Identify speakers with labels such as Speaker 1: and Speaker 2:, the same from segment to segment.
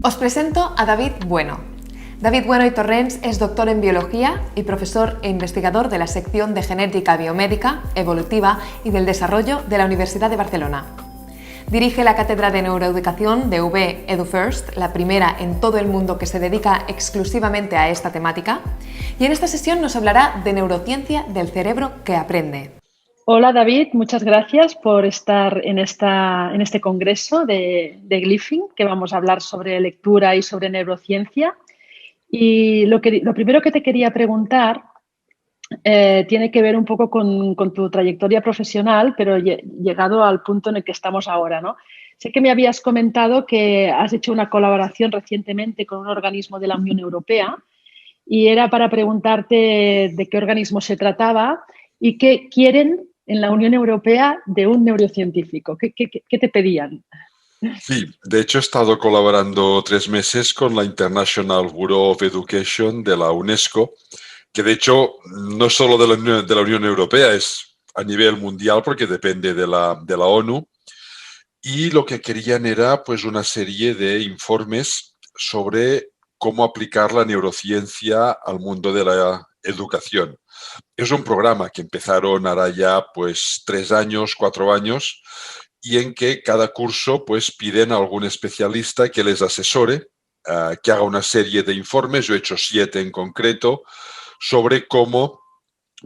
Speaker 1: Os presento a David Bueno. David Bueno y Torrents es doctor en biología y profesor e investigador de la sección de genética biomédica, evolutiva y del desarrollo de la Universidad de Barcelona. Dirige la cátedra de neuroeducación de UB EduFirst, la primera en todo el mundo que se dedica exclusivamente a esta temática, y en esta sesión nos hablará de neurociencia del cerebro que aprende.
Speaker 2: Hola David, muchas gracias por estar en este congreso de Glyphing, que vamos a hablar sobre lectura y sobre neurociencia. Y lo primero que te quería preguntar tiene que ver un poco con tu trayectoria profesional, pero llegado al punto en el que estamos ahora, ¿no? Sé que me habías comentado que has hecho una colaboración recientemente con un organismo de la Unión Europea y era para preguntarte de qué organismo se trataba y qué quieren en la Unión Europea de un neurocientífico. ¿Qué te pedían?
Speaker 3: Sí, de hecho he estado colaborando 3 meses con la International Bureau of Education de la UNESCO, que de hecho no es solo de la Unión Europea, es a nivel mundial porque depende de la ONU. Y lo que querían era pues una serie de informes sobre cómo aplicar la neurociencia al mundo de la educación. Es un programa que empezaron ahora ya pues 3 años, 4 años, y en que cada curso pues piden a algún especialista que les asesore, que haga una serie de informes, yo he hecho 7 en concreto, sobre cómo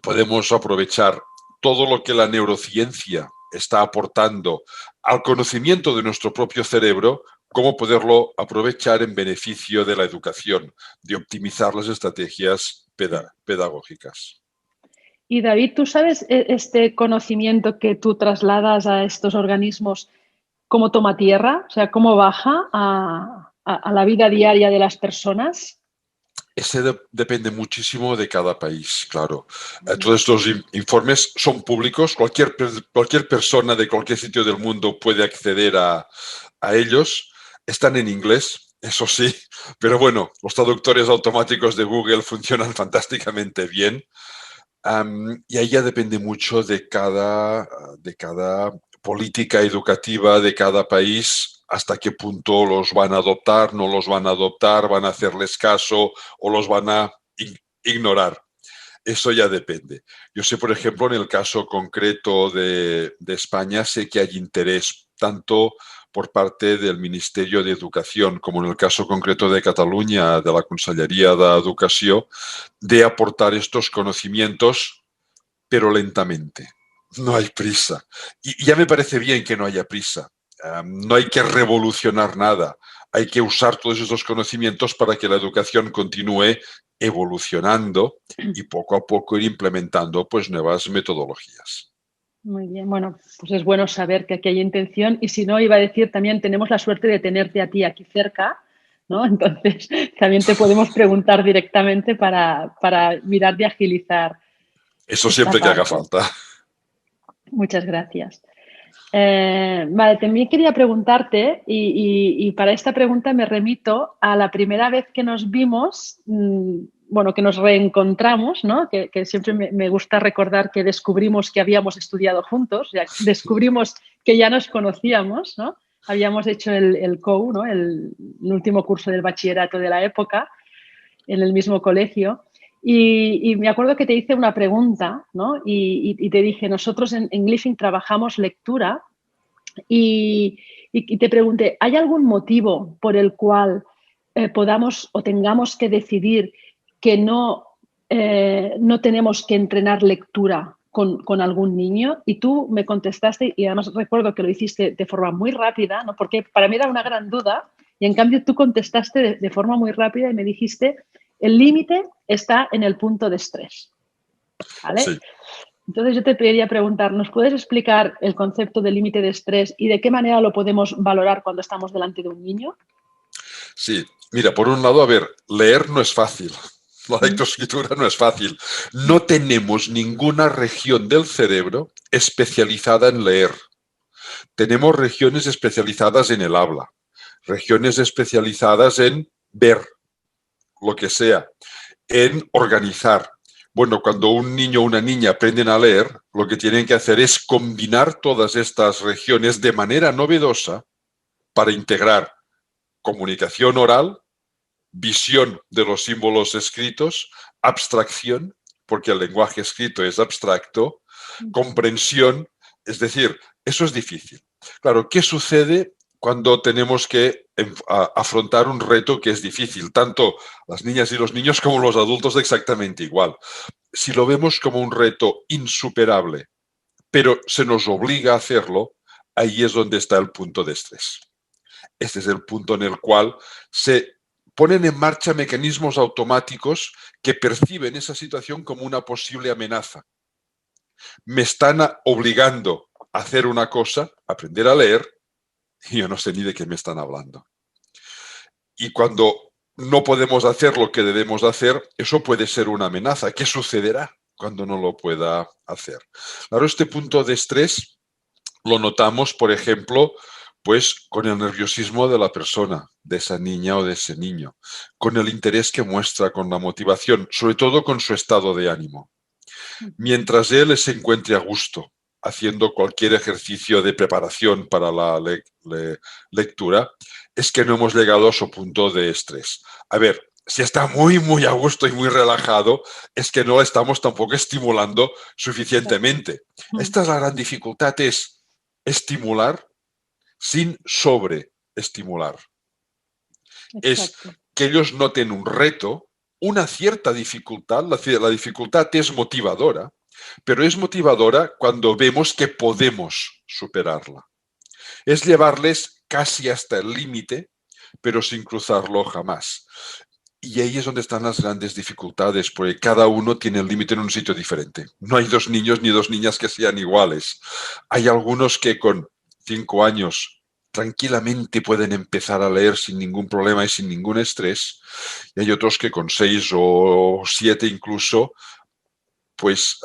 Speaker 3: podemos aprovechar todo lo que la neurociencia está aportando al conocimiento de nuestro propio cerebro, cómo poderlo aprovechar en beneficio de la educación, de optimizar las estrategias pedagógicas.
Speaker 2: Y David, ¿tú sabes este conocimiento que tú trasladas a estos organismos, cómo toma tierra? O sea, ¿cómo baja a la vida diaria de las personas?
Speaker 3: Depende muchísimo de cada país, claro. Todos estos informes son públicos, cualquier persona de cualquier sitio del mundo puede acceder a ellos. Están en inglés, eso sí, pero bueno, los traductores automáticos de Google funcionan fantásticamente bien. Y ahí ya depende mucho de cada política educativa de cada país, hasta qué punto los van a adoptar, no los van a adoptar, van a hacerles caso o los van a ignorar. Eso ya depende. Yo sé, por ejemplo, en el caso concreto de España, sé que hay interés tanto por parte del Ministerio de Educación como en el caso concreto de Cataluña, de la Conselleria d'Educació, de aportar estos conocimientos, pero lentamente. No hay prisa. Y ya me parece bien que no haya prisa. No hay que revolucionar nada. Hay que usar todos esos conocimientos para que la educación continúe evolucionando y poco a poco ir implementando pues nuevas metodologías.
Speaker 2: Muy bien, bueno, pues es bueno saber que aquí hay intención y si no, iba a decir también tenemos la suerte de tenerte a ti aquí cerca, ¿no? Entonces, también te podemos preguntar directamente para mirar de agilizar
Speaker 3: Eso
Speaker 2: esta
Speaker 3: siempre que haga
Speaker 2: parte.
Speaker 3: falta.
Speaker 2: Muchas gracias. Vale, también quería preguntarte, y para esta pregunta me remito a la primera vez que nos vimos, bueno, que nos reencontramos, ¿no? Que siempre me gusta recordar que descubrimos que habíamos estudiado juntos, ya descubrimos que ya nos conocíamos, ¿no? Habíamos hecho el COU, ¿no? El último curso del bachillerato de la época, en el mismo colegio. Y me acuerdo que te hice una pregunta, ¿no? Y te dije, nosotros en Glyphing trabajamos lectura y te pregunté, ¿hay algún motivo por el cual podamos o tengamos que decidir que no tenemos que entrenar lectura con algún niño? Y tú me contestaste, y además recuerdo que lo hiciste de forma muy rápida, ¿no? Porque para mí era una gran duda, y en cambio tú contestaste de forma muy rápida y me dijiste, el límite está en el punto de estrés, ¿vale?
Speaker 3: Sí.
Speaker 2: Entonces yo te quería preguntar, ¿nos puedes explicar el concepto de límite de estrés y de qué manera lo podemos valorar cuando estamos delante de un niño?
Speaker 3: Sí, mira, por un lado, a ver, leer no es fácil. La lectoescritura no es fácil. No tenemos ninguna región del cerebro especializada en leer. Tenemos regiones especializadas en el habla, regiones especializadas en ver, lo que sea, en organizar. Bueno, cuando un niño o una niña aprenden a leer, lo que tienen que hacer es combinar todas estas regiones de manera novedosa para integrar comunicación oral, visión de los símbolos escritos, abstracción, porque el lenguaje escrito es abstracto, comprensión, es decir, eso es difícil. Claro, ¿qué sucede cuando tenemos que afrontar un reto que es difícil? Tanto las niñas y los niños como los adultos exactamente igual. Si lo vemos como un reto insuperable, pero se nos obliga a hacerlo, ahí es donde está el punto de estrés. Este es el punto en el cual se ponen en marcha mecanismos automáticos que perciben esa situación como una posible amenaza. Me están obligando a hacer una cosa, aprender a leer, y yo no sé ni de qué me están hablando. Y cuando no podemos hacer lo que debemos hacer, eso puede ser una amenaza. ¿Qué sucederá cuando no lo pueda hacer? Claro, este punto de estrés lo notamos, por ejemplo, pues con el nerviosismo de la persona, de esa niña o de ese niño, con el interés que muestra, con la motivación, sobre todo con su estado de ánimo. Mientras él se encuentre a gusto haciendo cualquier ejercicio de preparación para la lectura, es que no hemos llegado a su punto de estrés. A ver, si está muy, muy a gusto y muy relajado, es que no le estamos tampoco estimulando suficientemente. Esta es la gran dificultad, es estimular sin sobreestimular. Es que ellos noten un reto, una cierta dificultad. La dificultad es motivadora, pero es motivadora cuando vemos que podemos superarla. Es llevarles casi hasta el límite, pero sin cruzarlo jamás. Y ahí es donde están las grandes dificultades, porque cada uno tiene el límite en un sitio diferente. No hay dos niños ni dos niñas que sean iguales. Hay algunos que con 5 años tranquilamente pueden empezar a leer sin ningún problema y sin ningún estrés, y hay otros que con 6 o 7 incluso, pues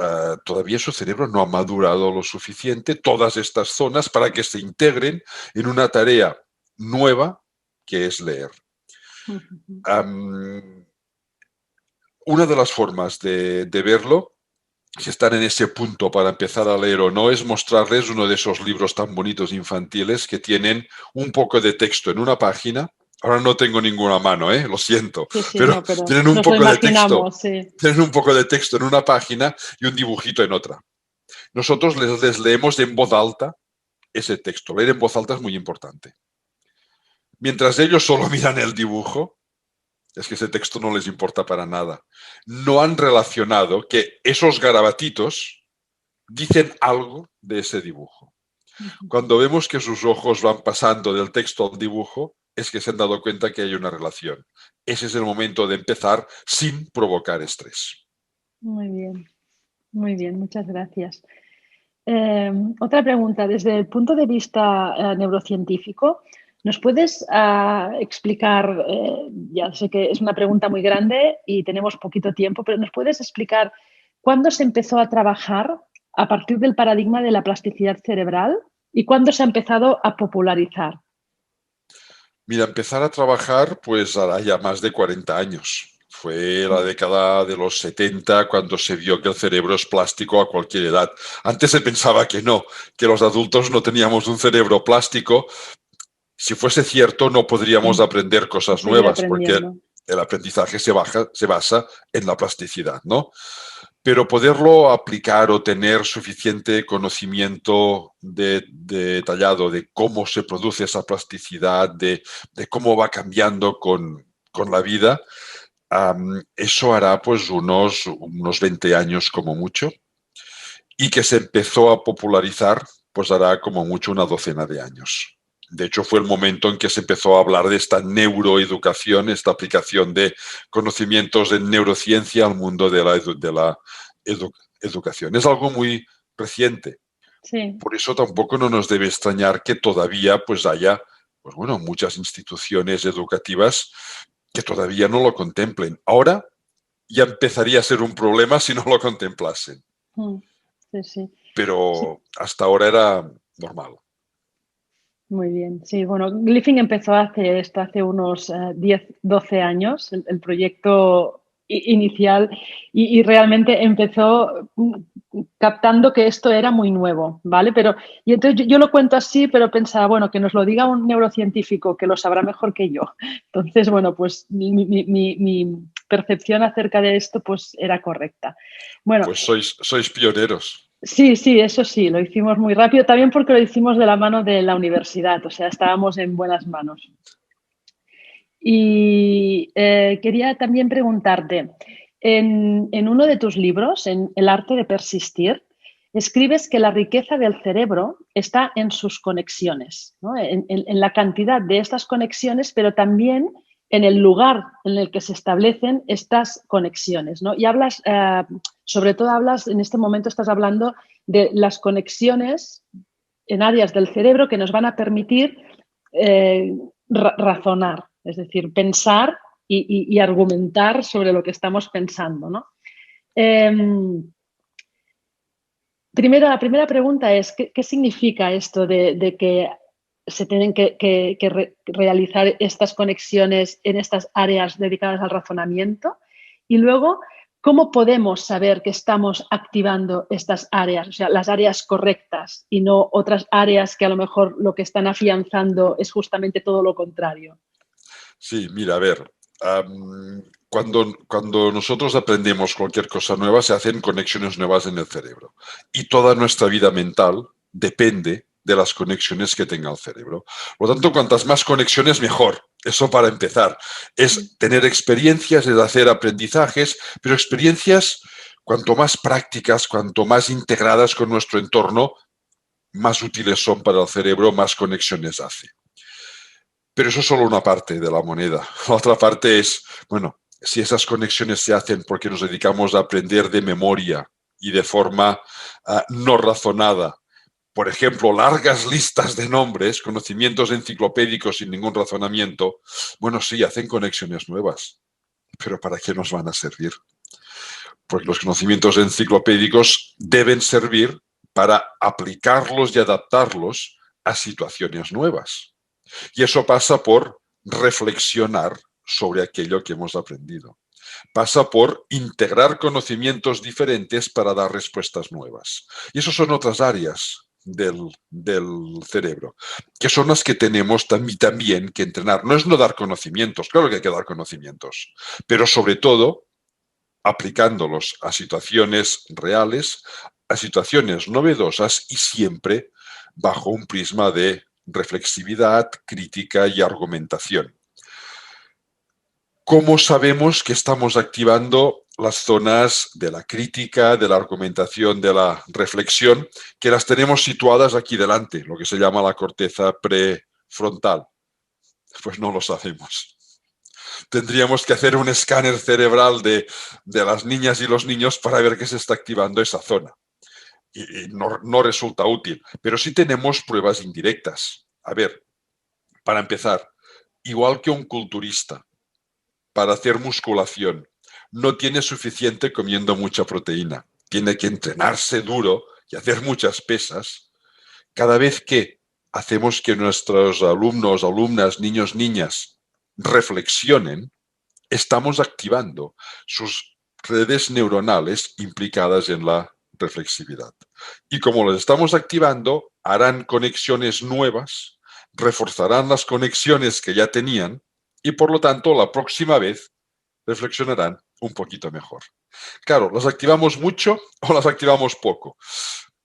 Speaker 3: todavía su cerebro no ha madurado lo suficiente, todas estas zonas, para que se integren en una tarea nueva que es leer. Una de las formas de verlo, si están en ese punto para empezar a leer o no, es mostrarles uno de esos libros tan bonitos infantiles que tienen un poco de texto en una página. Ahora no tengo ninguna mano, lo siento, pero
Speaker 2: no, pero
Speaker 3: tienen un poco de texto.
Speaker 2: Sí.
Speaker 3: Tienen un poco de texto en una página y un dibujito en otra. Nosotros les leemos en voz alta ese texto. Leer en voz alta es muy importante. Mientras ellos solo miran el dibujo, es que ese texto no les importa para nada. No han relacionado que esos garabatitos dicen algo de ese dibujo. Cuando vemos que sus ojos van pasando del texto al dibujo, es que se han dado cuenta que hay una relación. Ese es el momento de empezar sin provocar estrés.
Speaker 2: Muy bien, muchas gracias. Otra pregunta, desde el punto de vista neurocientífico, ¿nos puedes explicar, ya sé que es una pregunta muy grande y tenemos poquito tiempo, pero ¿nos puedes explicar cuándo se empezó a trabajar a partir del paradigma de la plasticidad cerebral y cuándo se ha empezado a popularizar?
Speaker 3: Mira, empezar a trabajar pues hará ya más de 40 años. Fue la década de los 70 cuando se vio que el cerebro es plástico a cualquier edad. Antes se pensaba que no, que los adultos no teníamos un cerebro plástico. Si fuese cierto, no podríamos aprender cosas nuevas, porque el aprendizaje se basa en la plasticidad, ¿no? Pero poderlo aplicar o tener suficiente conocimiento detallado de cómo se produce esa plasticidad, de cómo va cambiando con la vida, eso hará pues unos 20 años como mucho, y que se empezó a popularizar pues hará como mucho una docena de años. De hecho, fue el momento en que se empezó a hablar de esta neuroeducación, esta aplicación de conocimientos en neurociencia al mundo de la educación. Es algo muy reciente.
Speaker 2: Sí.
Speaker 3: Por eso tampoco no nos debe extrañar que todavía pues haya pues bueno, muchas instituciones educativas que todavía no lo contemplen. Ahora ya empezaría a ser un problema si no lo contemplasen.
Speaker 2: Sí.
Speaker 3: Pero hasta ahora era normal.
Speaker 2: Muy bien, sí, bueno, Glyphing empezó hace unos 10, 12 años. El proyecto inicial y realmente empezó captando que esto era muy nuevo, ¿vale? Y entonces yo lo cuento así, pero pensaba, bueno, que nos lo diga un neurocientífico que lo sabrá mejor que yo. Entonces, bueno, pues mi percepción acerca de esto pues era correcta. Bueno,
Speaker 3: pues sois pioneros.
Speaker 2: sí, eso sí, lo hicimos muy rápido, también porque lo hicimos de la mano de la universidad, o sea, estábamos en buenas manos. Y quería también preguntarte, en uno de tus libros, en El arte de persistir, escribes que la riqueza del cerebro está en sus conexiones, ¿no? En la cantidad de estas conexiones, pero también en el lugar en el que se establecen estas conexiones, ¿no? Y hablas, sobre todo en este momento estás hablando de las conexiones en áreas del cerebro que nos van a permitir razonar, es decir, pensar y argumentar sobre lo que estamos pensando, ¿no? Primero, la primera pregunta es, ¿qué significa esto de que se tienen que realizar estas conexiones en estas áreas dedicadas al razonamiento? Y luego, ¿cómo podemos saber que estamos activando estas áreas, o sea, las áreas correctas y no otras áreas que a lo mejor lo que están afianzando es justamente todo lo contrario?
Speaker 3: Sí, mira, a ver, cuando nosotros aprendemos cualquier cosa nueva, se hacen conexiones nuevas en el cerebro. Y toda nuestra vida mental depende de las conexiones que tenga el cerebro. Por lo tanto, cuantas más conexiones, mejor. Eso para empezar. Es tener experiencias, es hacer aprendizajes, pero experiencias, cuanto más prácticas, cuanto más integradas con nuestro entorno, más útiles son para el cerebro, más conexiones hace. Pero eso es solo una parte de la moneda. La otra parte es, bueno, si esas conexiones se hacen porque nos dedicamos a aprender de memoria y de forma no razonada, por ejemplo, largas listas de nombres, conocimientos enciclopédicos sin ningún razonamiento, bueno, sí, hacen conexiones nuevas, pero ¿para qué nos van a servir? Porque los conocimientos enciclopédicos deben servir para aplicarlos y adaptarlos a situaciones nuevas. Y eso pasa por reflexionar sobre aquello que hemos aprendido. Pasa por integrar conocimientos diferentes para dar respuestas nuevas. Y eso son otras áreas del cerebro, que son las que tenemos también que entrenar. No es no dar conocimientos, claro que hay que dar conocimientos, pero sobre todo aplicándolos a situaciones reales, a situaciones novedosas y siempre bajo un prisma de reflexividad, crítica y argumentación. ¿Cómo sabemos que estamos activando las zonas de la crítica, de la argumentación, de la reflexión, que las tenemos situadas aquí delante, lo que se llama la corteza prefrontal? Pues no lo sabemos. Tendríamos que hacer un escáner cerebral de las niñas y los niños para ver que se está activando esa zona. Y no resulta útil, pero sí tenemos pruebas indirectas. A ver, para empezar, igual que un culturista, para hacer musculación, no tiene suficiente comiendo mucha proteína. Tiene que entrenarse duro y hacer muchas pesas. Cada vez que hacemos que nuestros alumnos, alumnas, niños, niñas reflexionen, estamos activando sus redes neuronales implicadas en la reflexividad. Y como las estamos activando, harán conexiones nuevas, reforzarán las conexiones que ya tenían y por lo tanto la próxima vez reflexionarán un poquito mejor. Claro, ¿las activamos mucho o las activamos poco?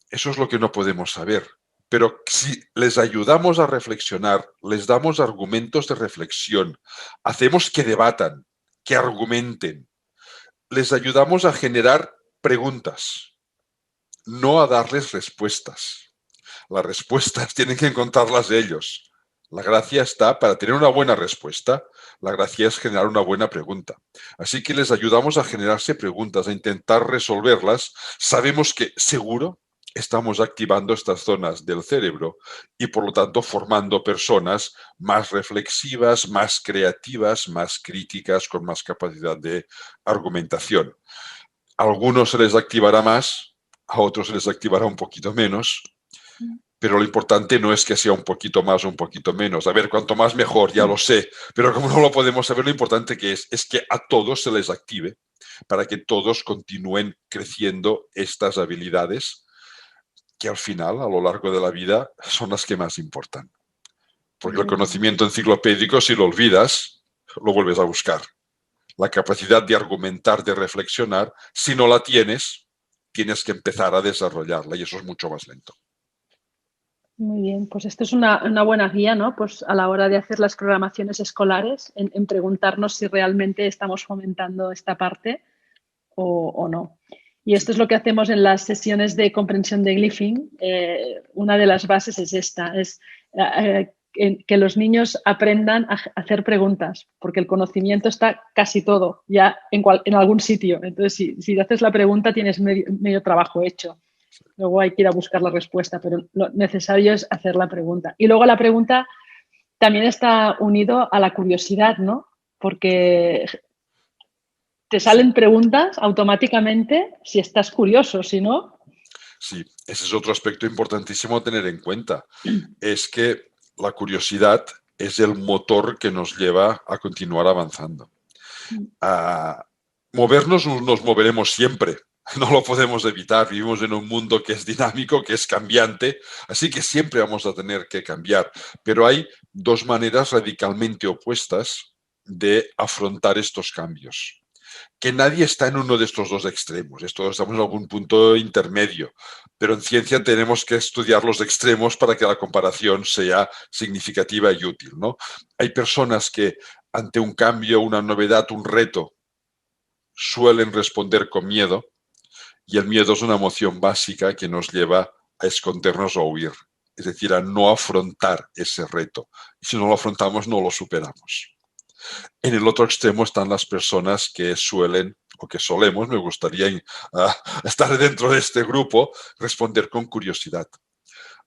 Speaker 3: Eso es lo que no podemos saber. Pero si les ayudamos a reflexionar, les damos argumentos de reflexión, hacemos que debatan, que argumenten, les ayudamos a generar preguntas, no a darles respuestas. Las respuestas tienen que encontrarlas ellos. La gracia está, para tener una buena respuesta, la gracia es generar una buena pregunta. Así que les ayudamos a generarse preguntas, a intentar resolverlas. Sabemos que seguro estamos activando estas zonas del cerebro y por lo tanto formando personas más reflexivas, más creativas, más críticas, con más capacidad de argumentación. A algunos se les activará más, a otros se les activará un poquito menos, pero lo importante no es que sea un poquito más o un poquito menos. A ver, cuanto más mejor, ya lo sé, pero como no lo podemos saber, lo importante que es que a todos se les active para que todos continúen creciendo estas habilidades que al final, a lo largo de la vida, son las que más importan. Porque el conocimiento enciclopédico, si lo olvidas, lo vuelves a buscar. La capacidad de argumentar, de reflexionar, si no la tienes, tienes que empezar a desarrollarla y eso es mucho más lento.
Speaker 2: Muy bien, pues esto es una buena guía, ¿no? Pues a la hora de hacer las programaciones escolares, en preguntarnos si realmente estamos fomentando esta parte o no. Y esto es lo que hacemos en las sesiones de comprensión de glyphing. Una de las bases es esta, es que los niños aprendan a hacer preguntas, porque el conocimiento está casi todo ya en algún sitio. Entonces, si haces la pregunta, tienes medio trabajo hecho. Luego hay que ir a buscar la respuesta, pero lo necesario es hacer la pregunta. Y luego la pregunta también está unido a la curiosidad, ¿no? Porque te salen preguntas automáticamente si estás curioso, si no.
Speaker 3: Sí, ese es otro aspecto importantísimo a tener en cuenta. Es que la curiosidad es el motor que nos lleva a continuar avanzando. A movernos nos moveremos siempre. No lo podemos evitar. Vivimos en un mundo que es dinámico, que es cambiante, así que siempre vamos a tener que cambiar. Pero hay dos maneras radicalmente opuestas de afrontar estos cambios. Que nadie está en uno de estos dos extremos. Estamos en algún punto intermedio, pero en ciencia tenemos que estudiar los extremos para que la comparación sea significativa y útil, ¿no? Hay personas que ante un cambio, una novedad, un reto, suelen responder con miedo y el miedo es una emoción básica que nos lleva a escondernos o a huir, es decir, a no afrontar ese reto. Y si no lo afrontamos, no lo superamos. En el otro extremo están las personas que suelen, o que solemos, me gustaría estar dentro de este grupo, responder con curiosidad.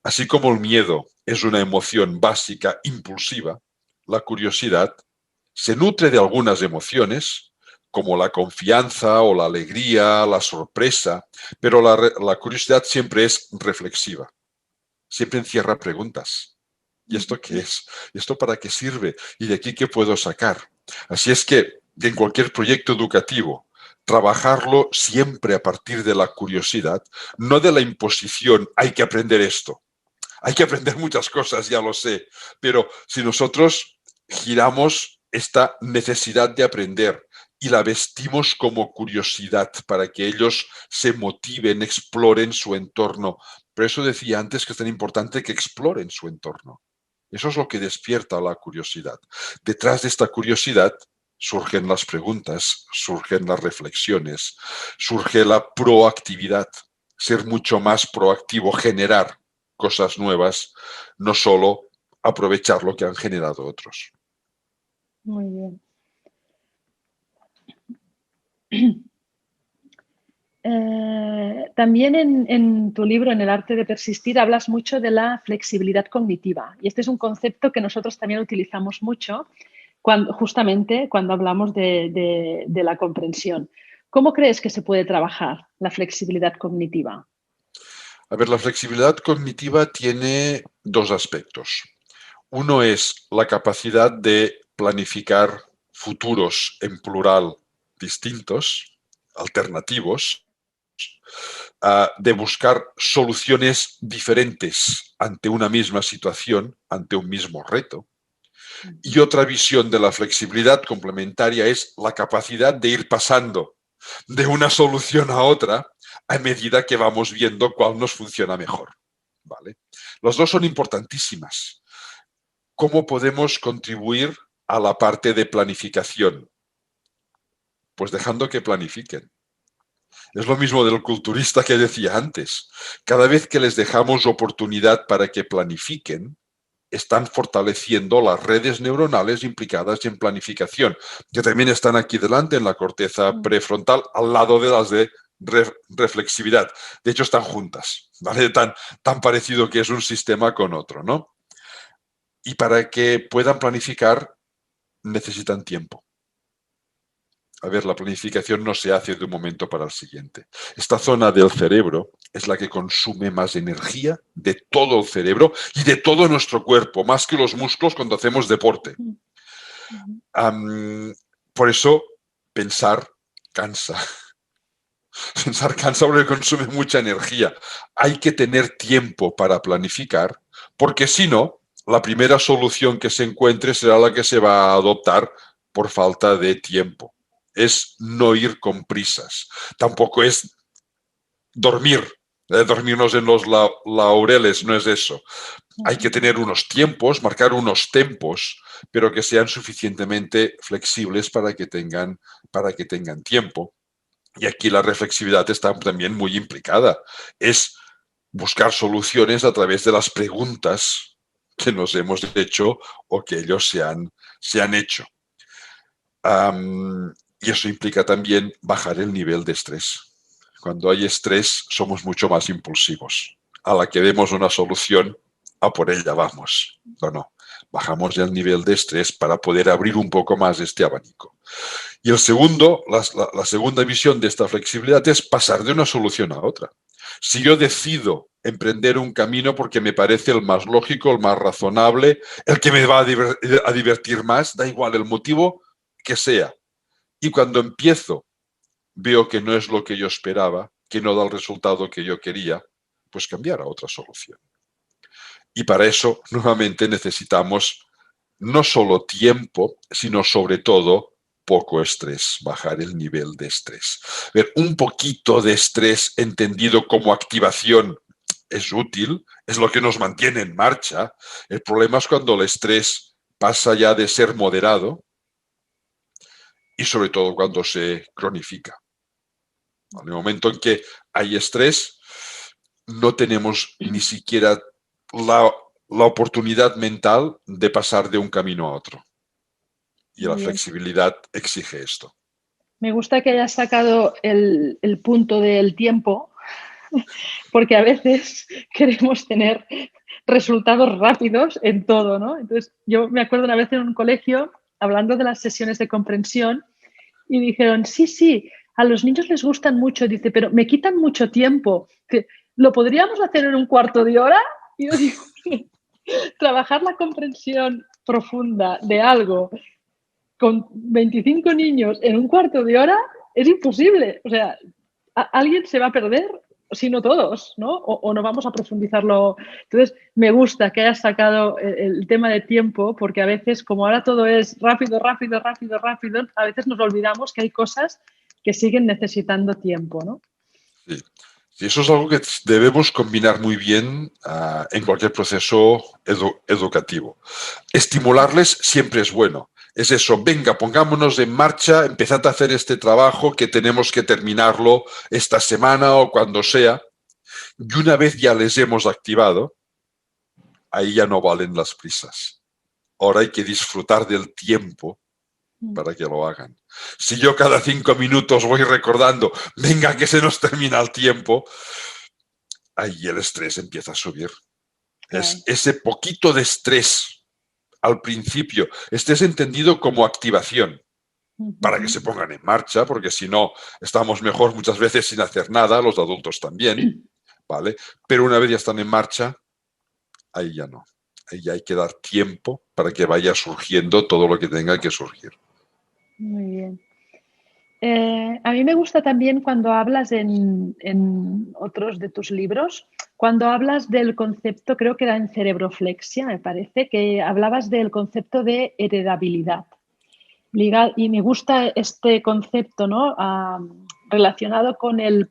Speaker 3: Así como el miedo es una emoción básica, impulsiva, la curiosidad se nutre de algunas emociones, como la confianza o la alegría, la sorpresa, pero la curiosidad siempre es reflexiva, siempre encierra preguntas. ¿Y esto qué es? ¿Y esto para qué sirve? ¿Y de aquí qué puedo sacar? Así es que en cualquier proyecto educativo, trabajarlo siempre a partir de la curiosidad, no de la imposición, hay que aprender esto. Hay que aprender muchas cosas, ya lo sé, pero si nosotros giramos esta necesidad de aprender y la vestimos como curiosidad para que ellos se motiven, exploren su entorno. Por eso decía antes que es tan importante que exploren su entorno. Eso es lo que despierta la curiosidad. Detrás de esta curiosidad surgen las preguntas, surgen las reflexiones, surge la proactividad, ser mucho más proactivo, generar cosas nuevas, no solo aprovechar lo que han generado otros.
Speaker 2: Muy bien. También en tu libro, en El arte de persistir, hablas mucho de la flexibilidad cognitiva. Y este es un concepto que nosotros también utilizamos mucho justamente cuando hablamos de la comprensión. ¿Cómo crees que se puede trabajar la flexibilidad cognitiva?
Speaker 3: A ver, la flexibilidad cognitiva tiene dos aspectos. Uno es la capacidad de planificar futuros en plural distintos, alternativos, de buscar soluciones diferentes ante una misma situación, ante un mismo reto. Y otra visión de la flexibilidad complementaria es la capacidad de ir pasando de una solución a otra a medida que vamos viendo cuál nos funciona mejor. ¿Vale? Las dos son importantísimas. ¿Cómo podemos contribuir a la parte de planificación? Pues dejando que planifiquen. Es lo mismo del culturista que decía antes. Cada vez que les dejamos oportunidad para que planifiquen, están fortaleciendo las redes neuronales implicadas en planificación, que también están aquí delante en la corteza prefrontal, al lado de las de reflexividad. De hecho, están juntas, ¿vale? Tan parecido que es un sistema con otro, ¿no? Y para que puedan planificar, necesitan tiempo. A ver, la planificación no se hace de un momento para el siguiente. Esta zona del cerebro es la que consume más energía de todo el cerebro y de todo nuestro cuerpo, más que los músculos cuando hacemos deporte. Por eso, pensar cansa. Pensar cansa porque consume mucha energía. Hay que tener tiempo para planificar, porque si no, la primera solución que se encuentre será la que se va a adoptar por falta de tiempo. Es no ir con prisas. Tampoco es dormir, dormirnos en los laureles, no es eso. Hay que tener unos tiempos, marcar unos tempos, pero que sean suficientemente flexibles para que tengan tiempo. Y aquí la reflexividad está también muy implicada. Es buscar soluciones a través de las preguntas que nos hemos hecho o que ellos se han hecho. Y eso implica también bajar el nivel de estrés. Cuando hay estrés somos mucho más impulsivos. A la que vemos una solución, a por ella vamos. No. Bajamos el nivel de estrés para poder abrir un poco más este abanico. Y la segunda visión de esta flexibilidad es pasar de una solución a otra. Si yo decido emprender un camino porque me parece el más lógico, el más razonable, el que me va a divertir más, da igual el motivo que sea. Y cuando empiezo, veo que no es lo que yo esperaba, que no da el resultado que yo quería, pues cambiar a otra solución. Y para eso, nuevamente, necesitamos no solo tiempo, sino sobre todo poco estrés, bajar el nivel de estrés. Ver, un poquito de estrés entendido como activación es útil, es lo que nos mantiene en marcha. El problema es cuando el estrés pasa ya de ser moderado y sobre todo cuando se cronifica. En el momento en que hay estrés, no tenemos ni siquiera la oportunidad mental de pasar de un camino a otro. Y la flexibilidad exige esto.
Speaker 2: Me gusta que hayas sacado el punto del tiempo, porque a veces queremos tener resultados rápidos en todo, ¿no? Entonces, yo me acuerdo una vez en un colegio hablando de las sesiones de comprensión y dijeron, sí, a los niños les gustan mucho, dice, pero me quitan mucho tiempo. ¿Lo podríamos hacer en un cuarto de hora? Y yo digo, trabajar la comprensión profunda de algo con 25 niños en un cuarto de hora es imposible. O sea, alguien se va a perder, si no todos, ¿no? O no vamos a profundizarlo. Entonces, me gusta que hayas sacado el tema de tiempo, porque a veces, como ahora todo es rápido, a veces nos olvidamos que hay cosas que siguen necesitando tiempo, ¿no?
Speaker 3: Sí. Y eso es algo que debemos combinar muy bien en cualquier proceso educativo. Estimularles siempre es bueno. Es eso, venga, pongámonos en marcha, empezad a hacer este trabajo que tenemos que terminarlo esta semana o cuando sea. Y una vez ya les hemos activado, ahí ya no valen las prisas. Ahora hay que disfrutar del tiempo para que lo hagan. Si yo cada 5 minutos voy recordando, venga, que se nos termina el tiempo, ahí el estrés empieza a subir. Es ese poquito de estrés al principio. Este es entendido como activación para que se pongan en marcha, porque si no, estamos mejor muchas veces sin hacer nada, los adultos también, ¿vale? Pero una vez ya están en marcha, ahí ya no. Ahí ya hay que dar tiempo para que vaya surgiendo todo lo que tenga que surgir.
Speaker 2: Muy bien. A mí me gusta también cuando hablas en otros de tus libros, cuando hablas del concepto, creo que era en Cerebroflexia, me parece, que hablabas del concepto de heredabilidad. Y me gusta este concepto, ¿no? Relacionado con ¿no?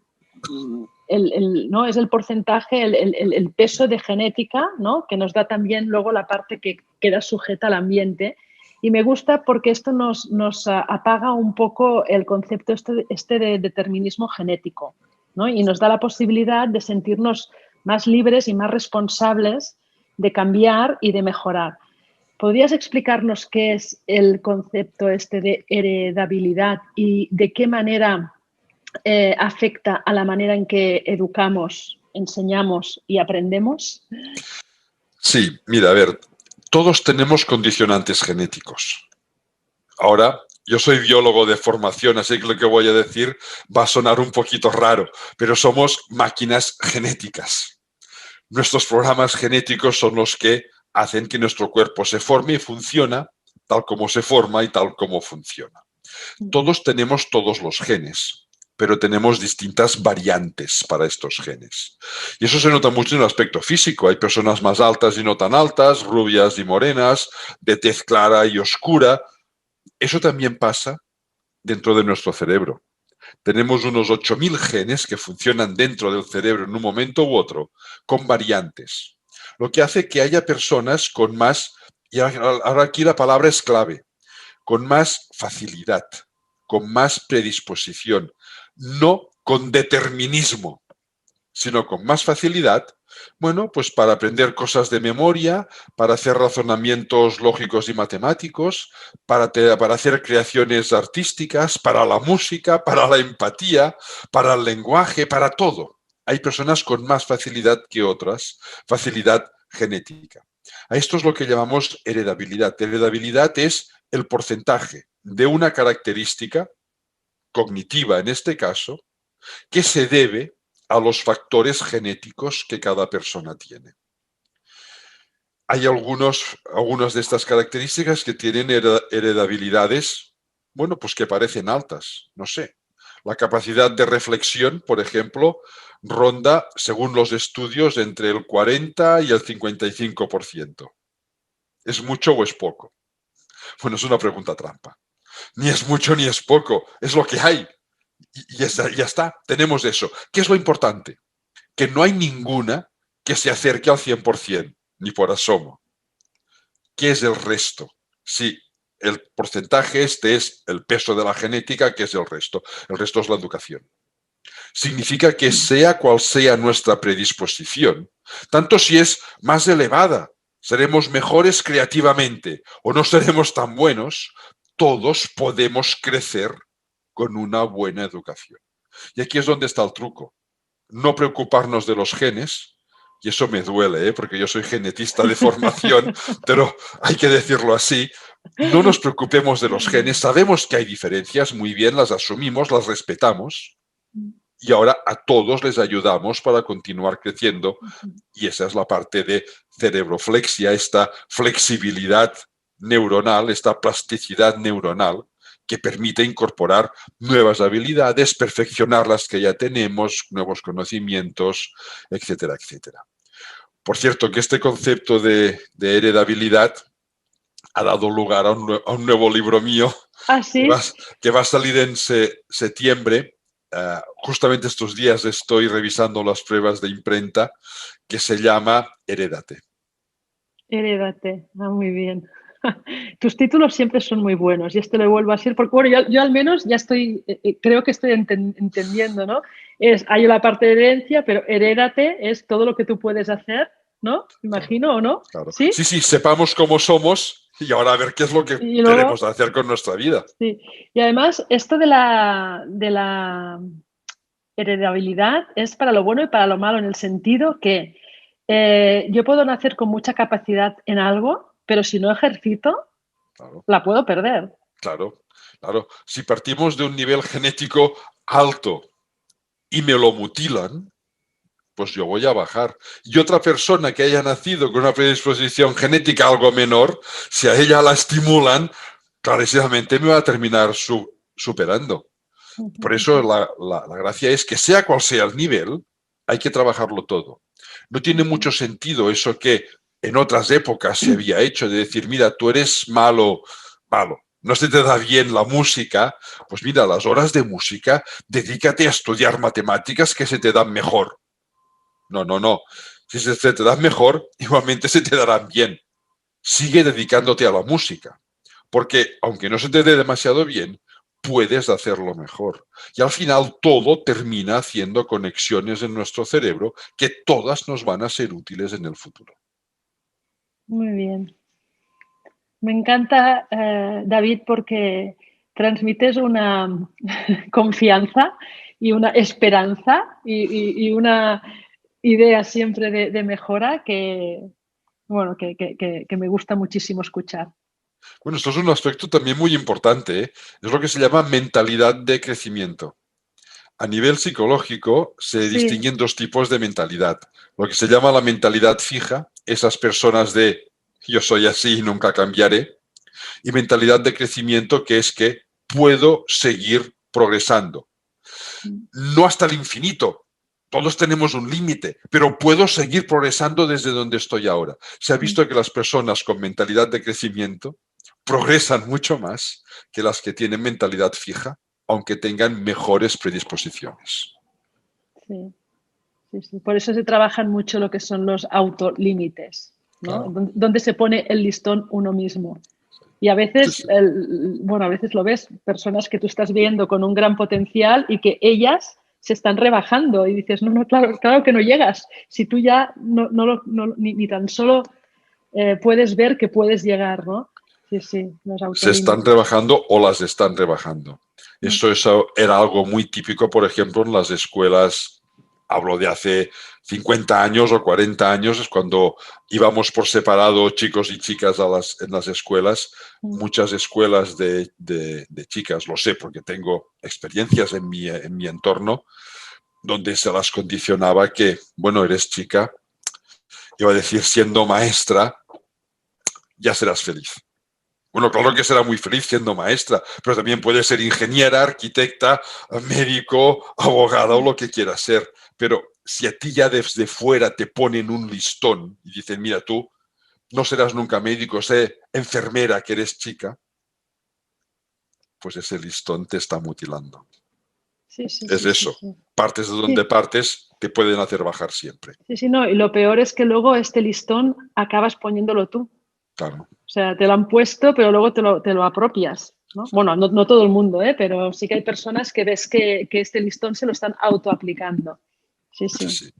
Speaker 2: Es el porcentaje, el peso de genética, ¿no? Que nos da también luego la parte que queda sujeta al ambiente. Y me gusta porque esto nos apaga un poco el concepto este de determinismo genético, ¿no? Y nos da la posibilidad de sentirnos más libres y más responsables de cambiar y de mejorar. ¿Podrías explicarnos qué es el concepto este de heredabilidad y de qué manera afecta a la manera en que educamos, enseñamos y aprendemos?
Speaker 3: Sí, mira, a ver, todos tenemos condicionantes genéticos. Ahora, yo soy biólogo de formación, así que lo que voy a decir va a sonar un poquito raro, pero somos máquinas genéticas. Nuestros programas genéticos son los que hacen que nuestro cuerpo se forme y funciona tal como se forma y tal como funciona. Todos tenemos todos los genes, pero tenemos distintas variantes para estos genes. Y eso se nota mucho en el aspecto físico. Hay personas más altas y no tan altas, rubias y morenas, de tez clara y oscura. Eso también pasa dentro de nuestro cerebro. Tenemos unos 8.000 genes que funcionan dentro del cerebro en un momento u otro, con variantes. Lo que hace que haya personas con más, y ahora aquí la palabra es clave, con más facilidad, con más predisposición, no con determinismo, sino con más facilidad, bueno, pues para aprender cosas de memoria, para hacer razonamientos lógicos y matemáticos, para hacer creaciones artísticas, para la música, para la empatía, para el lenguaje, para todo. Hay personas con más facilidad que otras, facilidad genética. A esto es lo que llamamos heredabilidad. Heredabilidad es el porcentaje de una característica cognitiva, en este caso, que se debe a los factores genéticos que cada persona tiene. Hay algunas de estas características que tienen heredabilidades, bueno, pues que parecen altas, no sé. La capacidad de reflexión, por ejemplo, ronda, según los estudios, entre el 40 y el 55%. ¿Es mucho o es poco? Bueno, es una pregunta trampa. Ni es mucho ni es poco, es lo que hay. Y ya está, tenemos eso. ¿Qué es lo importante? Que no hay ninguna que se acerque al 100%, ni por asomo. ¿Qué es el resto? Sí, el porcentaje este es el peso de la genética, que es el resto. El resto es la educación. Significa que sea cual sea nuestra predisposición, tanto si es más elevada, seremos mejores creativamente o no seremos tan buenos, todos podemos crecer con una buena educación. Y aquí es donde está el truco. No preocuparnos de los genes, y eso me duele, porque yo soy genetista de formación, pero hay que decirlo así. No nos preocupemos de los genes, sabemos que hay diferencias, muy bien, las asumimos, las respetamos, y ahora a todos les ayudamos para continuar creciendo, y esa es la parte de cerebroflexia, esta flexibilidad neuronal, esta plasticidad neuronal, que permite incorporar nuevas habilidades, perfeccionar las que ya tenemos, nuevos conocimientos, etcétera, etcétera. Por cierto, que este concepto de heredabilidad ha dado lugar a un nuevo libro mío.
Speaker 2: ¿Ah, sí?
Speaker 3: que va a salir en septiembre. Justamente estos días estoy revisando las pruebas de imprenta, que se llama Herédate.
Speaker 2: Herédate, muy bien. Tus títulos siempre son muy buenos y este lo vuelvo a decir porque, bueno, yo al menos ya estoy, creo que estoy entendiendo, ¿no? Hay la parte de herencia, pero herédate es todo lo que tú puedes hacer, ¿no? Imagino, ¿o no?
Speaker 3: Claro.
Speaker 2: ¿Sí?
Speaker 3: Sí, sepamos cómo somos y ahora a ver qué es lo que queremos hacer con nuestra vida.
Speaker 2: Sí, y además esto de la heredabilidad es para lo bueno y para lo malo, en el sentido que yo puedo nacer con mucha capacidad en algo, pero si no ejercito, claro, la puedo perder.
Speaker 3: Claro, claro. Si partimos de un nivel genético alto y me lo mutilan, pues yo voy a bajar. Y otra persona que haya nacido con una predisposición genética algo menor, si a ella la estimulan, clarísimamente me va a terminar superando. Por eso la gracia es que sea cual sea el nivel, hay que trabajarlo todo. No tiene mucho sentido eso que en otras épocas se había hecho, de decir, mira, tú eres malo, no se te da bien la música, pues mira, las horas de música, dedícate a estudiar matemáticas que se te dan mejor. No. Si se te dan mejor, igualmente se te darán bien. Sigue dedicándote a la música, porque aunque no se te dé demasiado bien, puedes hacerlo mejor. Y al final todo termina haciendo conexiones en nuestro cerebro que todas nos van a ser útiles en el futuro.
Speaker 2: Muy bien. Me encanta, David, porque transmites una confianza y una esperanza y una idea siempre de mejora que me gusta muchísimo escuchar.
Speaker 3: Bueno, esto es un aspecto también muy importante, ¿eh? Es lo que se llama mentalidad de crecimiento. A nivel psicológico se distinguen dos tipos de mentalidad. Lo que se llama la mentalidad fija, esas personas de yo soy así y nunca cambiaré, y mentalidad de crecimiento, que es que puedo seguir progresando. No hasta el infinito. Todos tenemos un límite, pero puedo seguir progresando desde donde estoy ahora. Se ha visto que las personas con mentalidad de crecimiento progresan mucho más que las que tienen mentalidad fija, aunque tengan mejores predisposiciones.
Speaker 2: Sí, sí, sí. Por eso se trabajan mucho lo que son los autolímites, ¿no?
Speaker 3: Claro.
Speaker 2: Donde se pone el listón uno mismo. Y a veces,
Speaker 3: Sí, sí.
Speaker 2: bueno, a veces lo ves, personas que tú estás viendo con un gran potencial y que ellas se están rebajando y dices, no, no, claro, claro que no llegas. Si tú ya ni tan solo puedes ver que puedes llegar, ¿no? Sí, sí, los
Speaker 3: Se están
Speaker 2: autolímites.
Speaker 3: rebajando o las están rebajando. Eso era algo muy típico, por ejemplo, en las escuelas, hablo de hace 50 años o 40 años, es cuando íbamos por separado chicos y chicas en las escuelas. Muchas escuelas de chicas, lo sé porque tengo experiencias en mi entorno, donde se las condicionaba que, bueno, eres chica, iba a decir, siendo maestra, ya serás feliz. Bueno, claro que será muy feliz siendo maestra, pero también puede ser ingeniera, arquitecta, médico, abogada o lo que quiera ser. Pero si a ti ya desde fuera te ponen un listón y dicen, mira tú, no serás nunca médico, sé enfermera que eres chica, pues ese listón te está mutilando.
Speaker 2: Sí, sí,
Speaker 3: Es
Speaker 2: sí, sí,
Speaker 3: eso.
Speaker 2: sí.
Speaker 3: Partes de donde
Speaker 2: Sí,
Speaker 3: partes te pueden hacer bajar siempre.
Speaker 2: sí, sí, no. Y lo peor es que luego este listón acabas poniéndolo tú.
Speaker 3: Claro.
Speaker 2: O sea, te lo han puesto, pero luego te lo apropias, ¿no? Bueno, no todo el mundo, pero sí que hay personas que ves que este listón se lo están autoaplicando. Sí,
Speaker 3: Sí,
Speaker 2: sí.
Speaker 3: sí.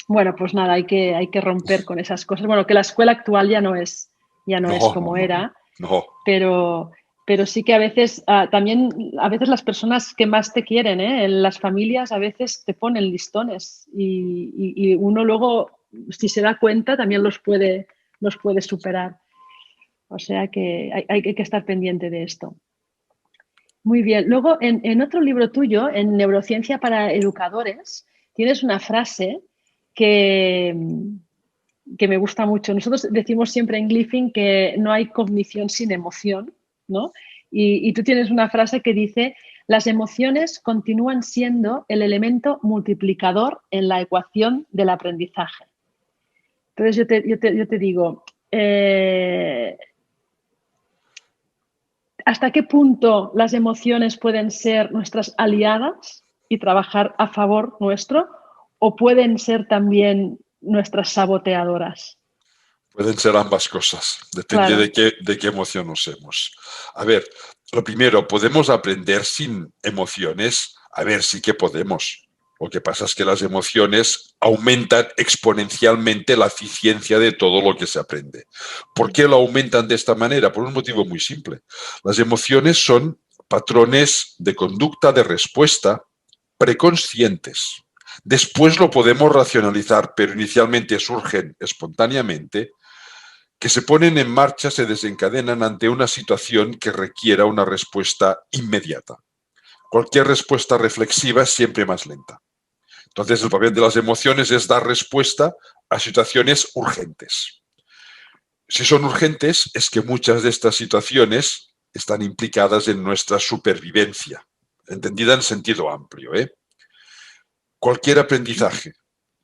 Speaker 2: Bueno, pues nada, hay que romper con esas cosas. Bueno, que la escuela actual ya no es
Speaker 3: No, no,
Speaker 2: como
Speaker 3: no, no.
Speaker 2: era,
Speaker 3: No.
Speaker 2: pero sí que a veces, también a veces las personas que más te quieren, en las familias a veces te ponen listones y uno luego, si se da cuenta, también los puede superar. O sea que hay que estar pendiente de esto. Muy bien. Luego, en otro libro tuyo, en Neurociencia para Educadores, tienes una frase que, que me gusta mucho. Nosotros decimos siempre en Glyphing que no hay cognición sin emoción, ¿no? Y tú tienes una frase que dice, las emociones continúan siendo el elemento multiplicador en la ecuación del aprendizaje. Entonces yo te digo, ¿hasta qué punto las emociones pueden ser nuestras aliadas y trabajar a favor nuestro o pueden ser también nuestras saboteadoras?
Speaker 3: Pueden ser ambas cosas, depende
Speaker 2: Claro,
Speaker 3: de qué emoción usemos. A ver, lo primero, ¿podemos aprender sin emociones? A ver, sí que podemos. Lo que pasa es que las emociones aumentan exponencialmente la eficiencia de todo lo que se aprende. ¿Por qué lo aumentan de esta manera? Por un motivo muy simple. Las emociones son patrones de conducta, de respuesta, preconscientes. Después lo podemos racionalizar, pero inicialmente surgen espontáneamente, que se ponen en marcha, se desencadenan ante una situación que requiera una respuesta inmediata. Cualquier respuesta reflexiva es siempre más lenta. Entonces, el papel de las emociones es dar respuesta a situaciones urgentes. Si son urgentes, es que muchas de estas situaciones están implicadas en nuestra supervivencia, entendida en sentido amplio. Cualquier aprendizaje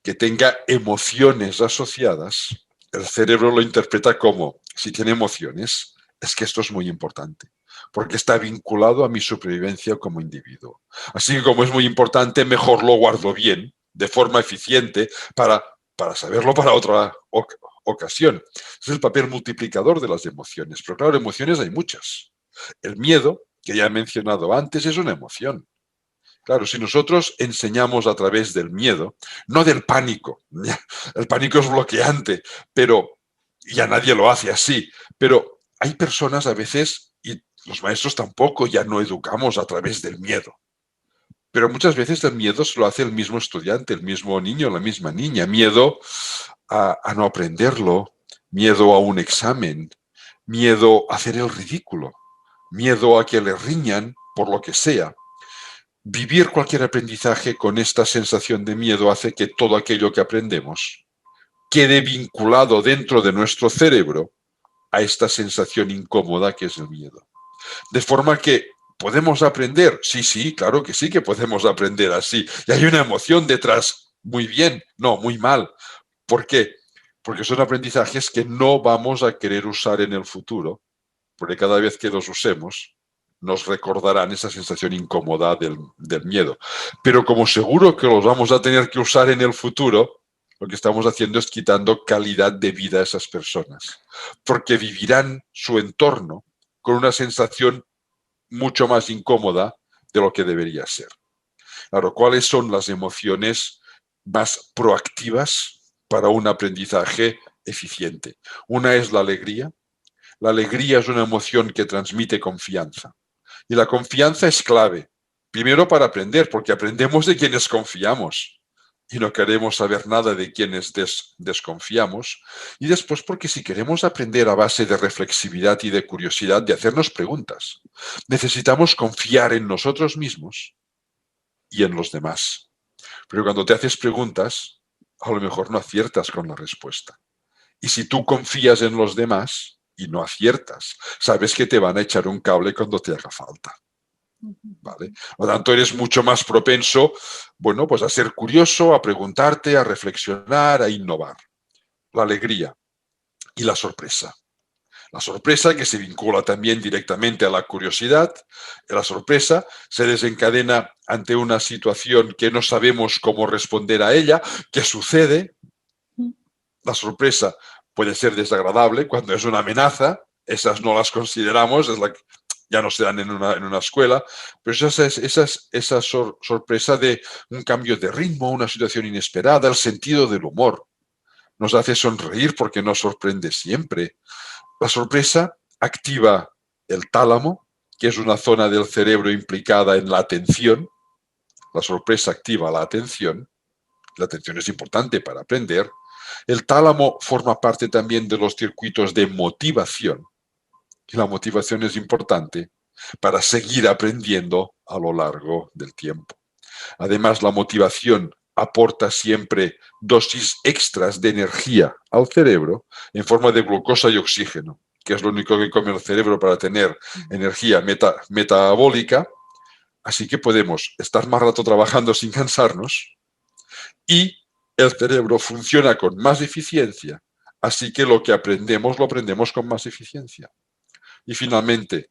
Speaker 3: que tenga emociones asociadas, el cerebro lo interpreta como, si tiene emociones, es que esto es muy importante, porque está vinculado a mi supervivencia como individuo. Así que como es muy importante, mejor lo guardo bien, de forma eficiente, para saberlo para otra ocasión. Es el papel multiplicador de las emociones, pero claro, emociones hay muchas. El miedo, que ya he mencionado antes, es una emoción. Claro, si nosotros enseñamos a través del miedo, no del pánico, el pánico es bloqueante, pero ya nadie lo hace así, pero hay personas a veces, y los maestros tampoco, ya no educamos a través del miedo, pero muchas veces el miedo se lo hace el mismo estudiante, el mismo niño, la misma niña, miedo a no aprenderlo, miedo a un examen, miedo a hacer el ridículo, miedo a que le riñan por lo que sea. Vivir cualquier aprendizaje con esta sensación de miedo hace que todo aquello que aprendemos quede vinculado dentro de nuestro cerebro a esta sensación incómoda que es el miedo. De forma que ¿Podemos aprender? Sí, sí, claro que sí que podemos aprender así. Y hay una emoción detrás. Muy bien, no, muy mal. ¿Por qué? Porque son aprendizajes que no vamos a querer usar en el futuro, porque cada vez que los usemos nos recordarán esa sensación incómoda del miedo. Pero como seguro que los vamos a tener que usar en el futuro, lo que estamos haciendo es quitando calidad de vida a esas personas, porque vivirán su entorno con una sensación mucho más incómoda de lo que debería ser. Claro, ¿cuáles son las emociones más proactivas para un aprendizaje eficiente? Una es la alegría. La alegría es una emoción que transmite confianza. Y la confianza es clave. Primero para aprender, porque aprendemos de quienes confiamos y no queremos saber nada de quienes desconfiamos. Y después porque si queremos aprender a base de reflexividad y de curiosidad, de hacernos preguntas, necesitamos confiar en nosotros mismos y en los demás. Pero cuando te haces preguntas, a lo mejor no aciertas con la respuesta. Y si tú confías en los demás y no aciertas, sabes que te van a echar un cable cuando te haga falta. ¿Vale? Por lo tanto, eres mucho más propenso, bueno, pues a ser curioso, a preguntarte, a reflexionar, a innovar. La alegría y la sorpresa. La sorpresa que se vincula también directamente a la curiosidad. La sorpresa se desencadena ante una situación que no sabemos cómo responder a ella, que sucede. La sorpresa puede ser desagradable cuando es una amenaza, esas no las consideramos, ya no se dan en una escuela, pero esa sorpresa de un cambio de ritmo, una situación inesperada, el sentido del humor. Nos hace sonreír porque nos sorprende siempre. La sorpresa activa el tálamo, que es una zona del cerebro implicada en la atención. La sorpresa activa la atención. La atención es importante para aprender. El tálamo forma parte también de los circuitos de motivación. Y la motivación es importante para seguir aprendiendo a lo largo del tiempo. Además, la motivación aporta siempre dosis extras de energía al cerebro en forma de glucosa y oxígeno, que es lo único que come el cerebro para tener energía metabólica. Así que podemos estar más rato trabajando sin cansarnos y el cerebro funciona con más eficiencia. Así que lo que aprendemos lo aprendemos con más eficiencia. Y finalmente,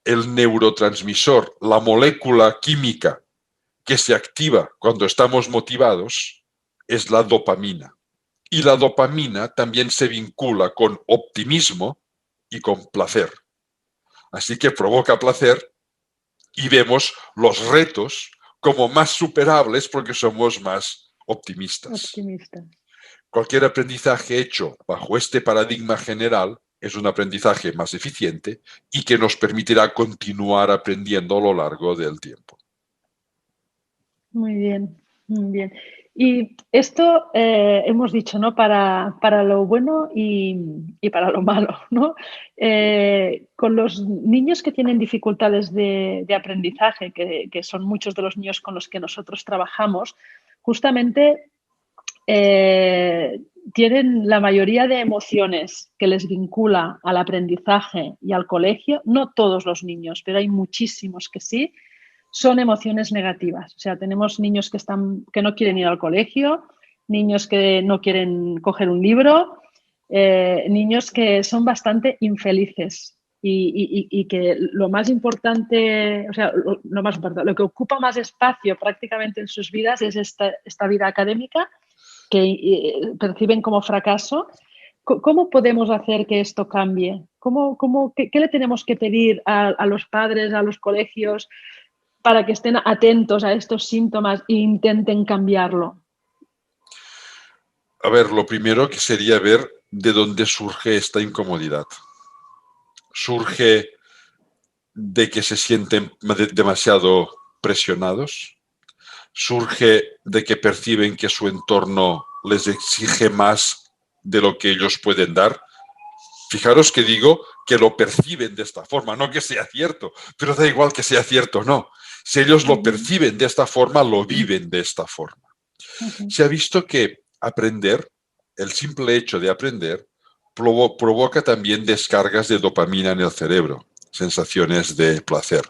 Speaker 3: el neurotransmisor, la molécula química que se activa cuando estamos motivados, es la dopamina. Y la dopamina también se vincula con optimismo y con placer. Así que provoca placer y vemos los retos como más superables porque somos más optimistas. Cualquier aprendizaje hecho bajo este paradigma general es un aprendizaje más eficiente y que nos permitirá continuar aprendiendo a lo largo del tiempo.
Speaker 2: Muy bien, muy bien. Y esto hemos dicho, ¿no? Para lo bueno y para lo malo, ¿no? Con los niños que tienen dificultades de aprendizaje, que son muchos de los niños con los que nosotros trabajamos, justamente tienen la mayoría de emociones que les vincula al aprendizaje y al colegio, no todos los niños, pero hay muchísimos que sí, son emociones negativas. O sea, tenemos niños que no quieren ir al colegio, niños que no quieren coger un libro, niños que son bastante infelices y que lo más importante, o sea, lo más importante, lo que ocupa más espacio prácticamente en sus vidas es esta vida académica que perciben como fracaso. ¿Cómo podemos hacer que esto cambie? ¿Qué le tenemos que pedir a los padres, a los colegios, para que estén atentos a estos síntomas e intenten cambiarlo?
Speaker 3: A ver, lo primero que sería ver de dónde surge esta incomodidad. ¿Surge de que se sienten demasiado presionados? ¿Surge de que perciben que su entorno les exige más de lo que ellos pueden dar? Fijaros que digo que lo perciben de esta forma, no que sea cierto, pero da igual que sea cierto o no. Si ellos lo perciben de esta forma, lo viven de esta forma. Se ha visto que aprender, el simple hecho de aprender, provoca también descargas de dopamina en el cerebro. sensaciones de placer.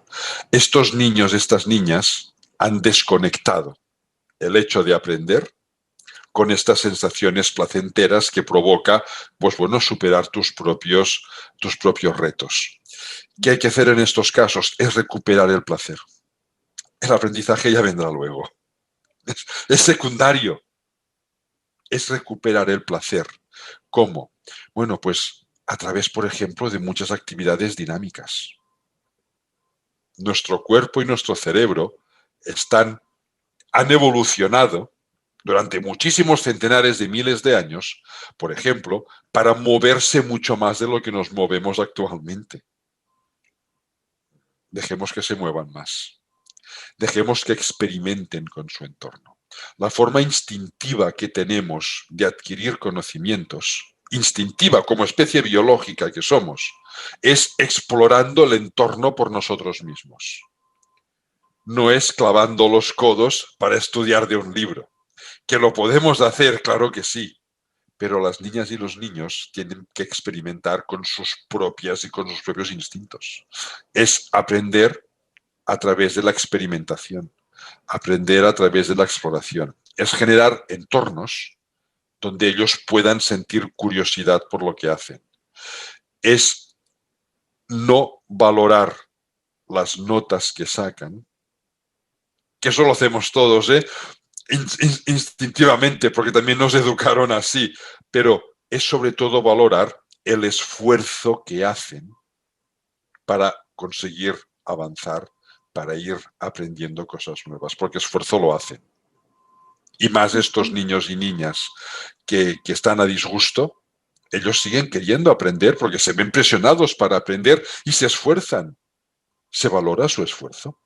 Speaker 3: Estos niños, estas niñas han desconectado el hecho de aprender con estas sensaciones placenteras que provoca, pues bueno, superar tus propios retos. ¿Qué hay que hacer en estos casos? Es recuperar el placer. El aprendizaje ya vendrá luego. Es secundario. Es recuperar el placer. ¿Cómo? Bueno, pues a través, por ejemplo, de muchas actividades dinámicas. Nuestro cuerpo y nuestro cerebro han evolucionado durante muchísimos centenares de miles de años, por ejemplo, para moverse mucho más de lo que nos movemos actualmente. Dejemos que se muevan más. Dejemos que experimenten con su entorno. La forma instintiva que tenemos de adquirir conocimientos, instintiva como especie biológica que somos, es explorando el entorno por nosotros mismos. No es clavando los codos para estudiar de un libro. ¿Que lo podemos hacer? Claro que sí. Pero las niñas y los niños tienen que experimentar con sus propias y con sus propios instintos. Es aprender a través de la experimentación, aprender a través de la exploración. Es generar entornos donde ellos puedan sentir curiosidad por lo que hacen. Es no valorar las notas que sacan, que eso lo hacemos todos, instintivamente, porque también nos educaron así, pero es sobre todo valorar el esfuerzo que hacen para conseguir avanzar, para ir aprendiendo cosas nuevas, porque esfuerzo lo hacen. Y más estos niños y niñas que están a disgusto, ellos siguen queriendo aprender porque se ven presionados para aprender y se esfuerzan. Se valora su esfuerzo.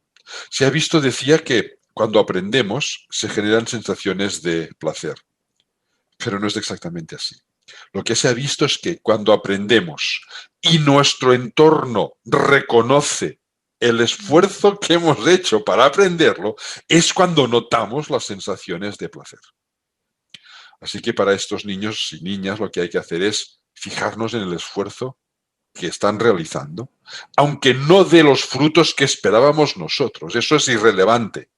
Speaker 3: Se ha visto, decía, que cuando aprendemos se generan sensaciones de placer, pero no es exactamente así. Lo que se ha visto es que cuando aprendemos y nuestro entorno reconoce el esfuerzo que hemos hecho para aprenderlo, es cuando notamos las sensaciones de placer. Así que para estos niños y niñas lo que hay que hacer es fijarnos en el esfuerzo que están realizando, aunque no dé los frutos que esperábamos nosotros. Eso es irrelevante.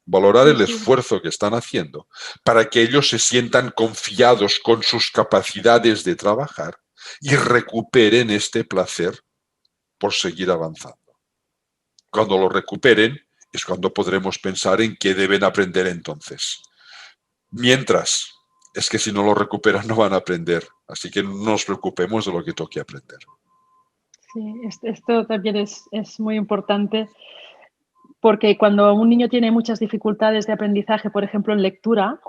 Speaker 3: Valorar el esfuerzo que están haciendo para que ellos se sientan confiados con sus capacidades de trabajar y recuperen este placer por seguir avanzando. Cuando lo recuperen es cuando podremos pensar en qué deben aprender entonces. Mientras, es que si no lo recuperan no van a aprender. Así que no nos preocupemos de lo que toque aprender.
Speaker 2: Sí, esto también es muy importante porque cuando un niño tiene muchas dificultades de aprendizaje, por ejemplo en lectura,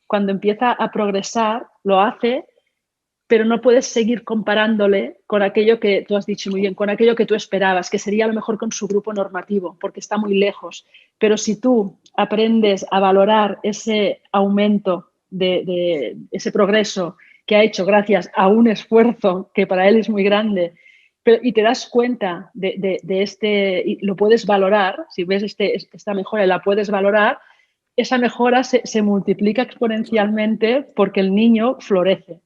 Speaker 2: cuando empieza a progresar, lo hace, pero no puedes seguir comparándole con aquello que tú has dicho muy bien, con aquello que tú esperabas, que sería a lo mejor con su grupo normativo, porque está muy lejos. Pero si tú aprendes a valorar ese aumento de ese progreso que ha hecho gracias a un esfuerzo que para él es muy grande, y te das cuenta de este, y lo puedes valorar, si ves esta mejora y la puedes valorar, esa mejora se multiplica exponencialmente porque el niño florece.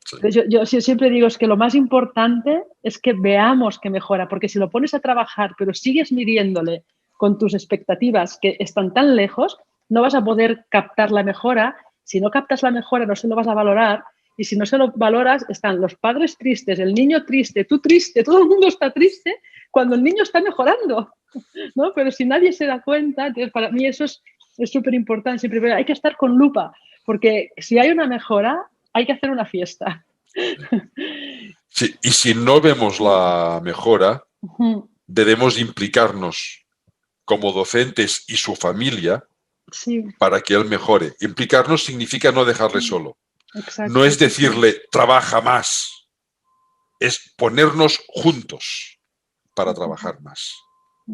Speaker 2: Sí. Yo siempre digo es que lo más importante es que veamos que mejora, porque si lo pones a trabajar pero sigues midiéndole con tus expectativas que están tan lejos, no vas a poder captar la mejora. Si no captas la mejora, no se lo vas a valorar. Y si no se lo valoras, están los padres tristes, el niño triste, tú triste, todo el mundo está triste cuando el niño está mejorando, ¿no? Pero si nadie se da cuenta, entonces para mí eso es súper importante. Siempre hay que estar con lupa, porque si hay una mejora, hay que hacer una fiesta.
Speaker 3: Sí, y si no vemos la mejora, debemos implicarnos como docentes y su familia para que él mejore. Implicarnos significa no dejarle solo. Exacto, no es decirle, trabaja más, es ponernos juntos para trabajar más,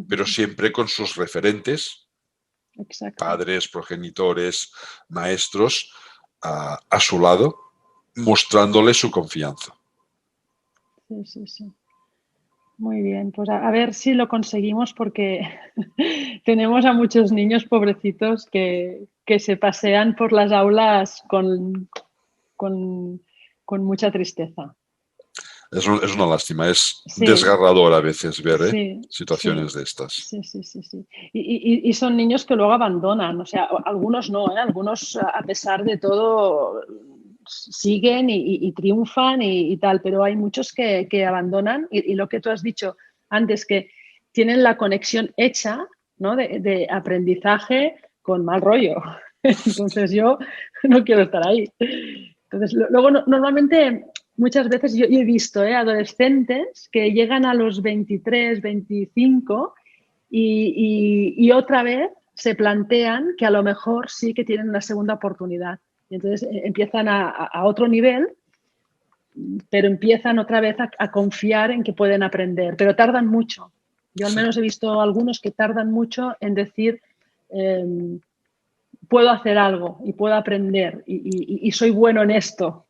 Speaker 3: pero siempre con sus referentes, padres, progenitores, maestros, a su lado, mostrándole su confianza.
Speaker 2: Sí. Muy bien, pues a ver si lo conseguimos porque tenemos a muchos niños pobrecitos que se pasean por las aulas con mucha tristeza.
Speaker 3: Es una lástima, es
Speaker 2: Sí,
Speaker 3: desgarrador a veces ver
Speaker 2: sí,
Speaker 3: situaciones
Speaker 2: sí.
Speaker 3: de estas.
Speaker 2: Sí. Y son niños que luego abandonan, o sea, algunos no, ¿eh? Algunos a pesar de todo siguen y triunfan y tal, pero hay muchos que abandonan y lo que tú has dicho antes, que tienen la conexión hecha, ¿no? de aprendizaje con mal rollo. Entonces yo no quiero estar ahí. Entonces, luego normalmente muchas veces yo he visto adolescentes que llegan a los 23, 25 y otra vez se plantean que a lo mejor sí que tienen una segunda oportunidad. Y entonces empiezan a otro nivel, pero empiezan otra vez a confiar en que pueden aprender, pero tardan mucho. Yo al
Speaker 3: Sí,
Speaker 2: menos he visto algunos que tardan mucho en decir, puedo hacer algo y puedo aprender y soy bueno en esto.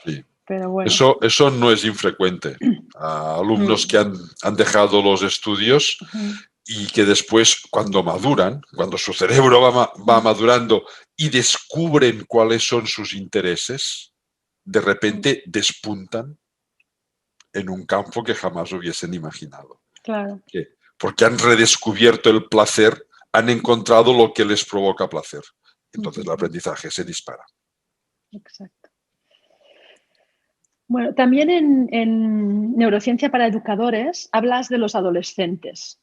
Speaker 3: sí.
Speaker 2: Pero bueno.
Speaker 3: Eso no es infrecuente. Alumnos que han dejado los estudios y que después, cuando maduran, cuando su cerebro va madurando y descubren cuáles son sus intereses, de repente despuntan en un campo que jamás hubiesen imaginado.
Speaker 2: Claro.
Speaker 3: ¿Por qué? Porque han redescubierto el placer, han encontrado lo que les provoca placer. Entonces el aprendizaje se dispara.
Speaker 2: Exacto. Bueno, también en Neurociencia para Educadores hablas de los adolescentes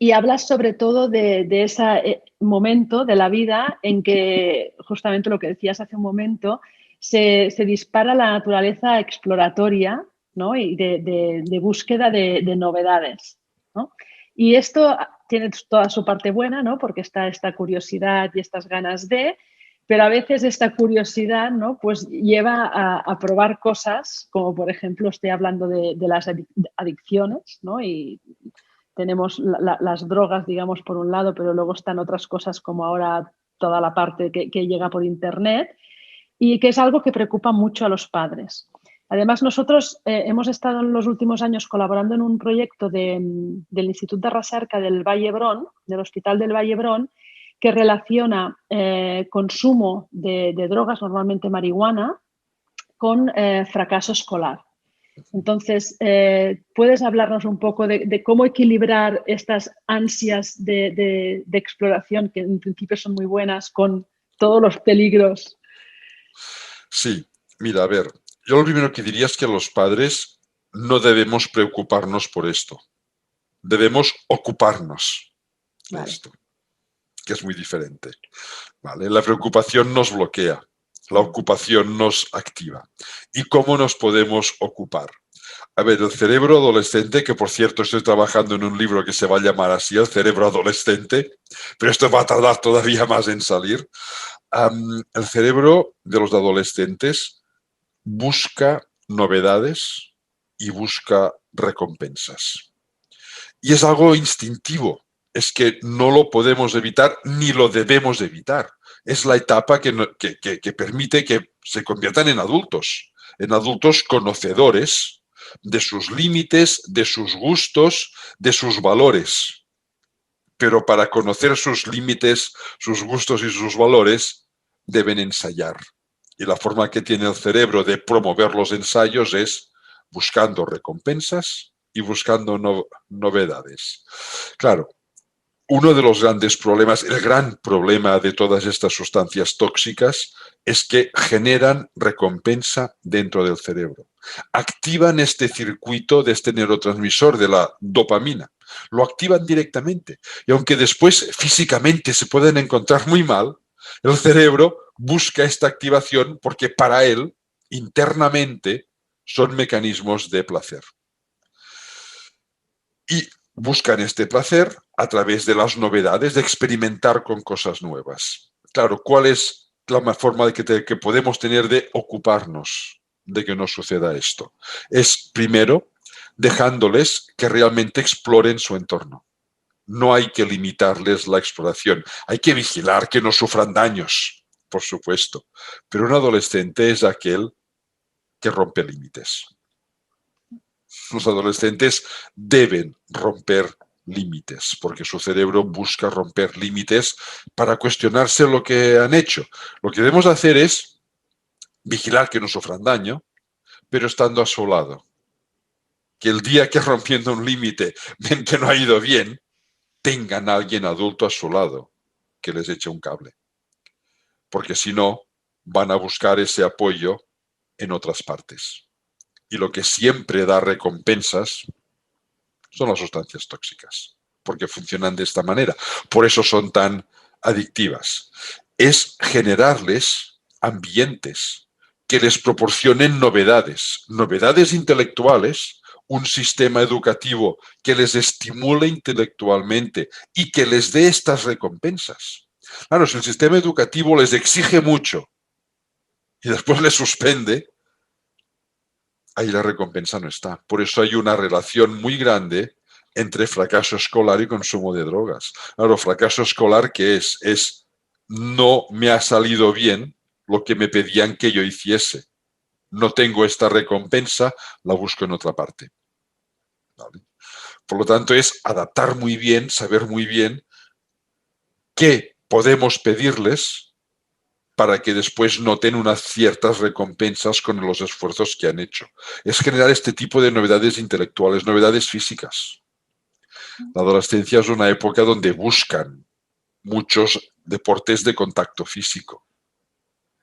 Speaker 2: y hablas sobre todo de ese momento de la vida en que, justamente lo que decías hace un momento, se dispara la naturaleza exploratoria, ¿no? Y de búsqueda de novedades, ¿no? Y esto tiene toda su parte buena, ¿no? Porque está esta curiosidad y estas ganas de, pero a veces esta curiosidad, ¿no? Pues lleva a probar cosas, como por ejemplo estoy hablando de las adicciones, ¿no? Y tenemos las drogas, digamos, por un lado, pero luego están otras cosas como ahora toda la parte que llega por Internet y que es algo que preocupa mucho a los padres. Además, nosotros hemos estado en los últimos años colaborando en un proyecto del Instituto de Recerca del Vall d'Hebron, del Hospital del Vall d'Hebron, que relaciona consumo de drogas, normalmente marihuana, con fracaso escolar. Entonces, ¿puedes hablarnos un poco de cómo equilibrar estas ansias de exploración, que en principio son muy buenas, con todos los peligros?
Speaker 3: Sí, mira, a ver, yo lo primero que diría es que los padres no debemos preocuparnos por esto. Debemos ocuparnos de
Speaker 2: Vale.
Speaker 3: esto, que es muy diferente. ¿Vale? La preocupación nos bloquea, la ocupación nos activa. ¿Y cómo nos podemos ocupar? A ver, el cerebro adolescente, que por cierto estoy trabajando en un libro que se va a llamar así, El cerebro adolescente, pero esto va a tardar todavía más en salir. El cerebro de los adolescentes busca novedades y busca recompensas. Y es algo instintivo, es que no lo podemos evitar ni lo debemos evitar. Es la etapa que permite que se conviertan en adultos conocedores de sus límites, de sus gustos, de sus valores. Pero para conocer sus límites, sus gustos y sus valores, deben ensayar. Y la forma que tiene el cerebro de promover los ensayos es buscando recompensas y buscando novedades. Claro, uno de los grandes problemas, el gran problema de todas estas sustancias tóxicas es que generan recompensa dentro del cerebro. Activan este circuito de este neurotransmisor de la dopamina. Lo activan directamente. Y aunque después físicamente se pueden encontrar muy mal, el cerebro busca esta activación porque para él, internamente, son mecanismos de placer. Y buscan este placer a través de las novedades, de experimentar con cosas nuevas. Claro, ¿cuál es la forma que podemos tener de ocuparnos de que no suceda esto? Es primero dejándoles que realmente exploren su entorno. No hay que limitarles la exploración, hay que vigilar que no sufran daños, por supuesto. Pero un adolescente es aquel que rompe límites. Los adolescentes deben romper límites, porque su cerebro busca romper límites para cuestionarse lo que han hecho. Lo que debemos hacer es vigilar que no sufran daño, pero estando a su lado. Que el día que rompiendo un límite ven que no ha ido bien, tengan a alguien adulto a su lado que les eche un cable. Porque si no, van a buscar ese apoyo en otras partes. Y lo que siempre da recompensas son las sustancias tóxicas, porque funcionan de esta manera. Por eso son tan adictivas. Es generarles ambientes que les proporcionen novedades, novedades intelectuales, un sistema educativo que les estimule intelectualmente y que les dé estas recompensas. Claro, si el sistema educativo les exige mucho y después les suspende, ahí la recompensa no está. Por eso hay una relación muy grande entre fracaso escolar y consumo de drogas. Claro, fracaso escolar, ¿qué es? Es no me ha salido bien lo que me pedían que yo hiciese. No tengo esta recompensa, la busco en otra parte. ¿Vale? Por lo tanto, es adaptar muy bien, saber muy bien qué podemos pedirles para que después noten unas ciertas recompensas con los esfuerzos que han hecho. Es generar este tipo de novedades intelectuales, novedades físicas. La adolescencia es una época donde buscan muchos deportes de contacto físico.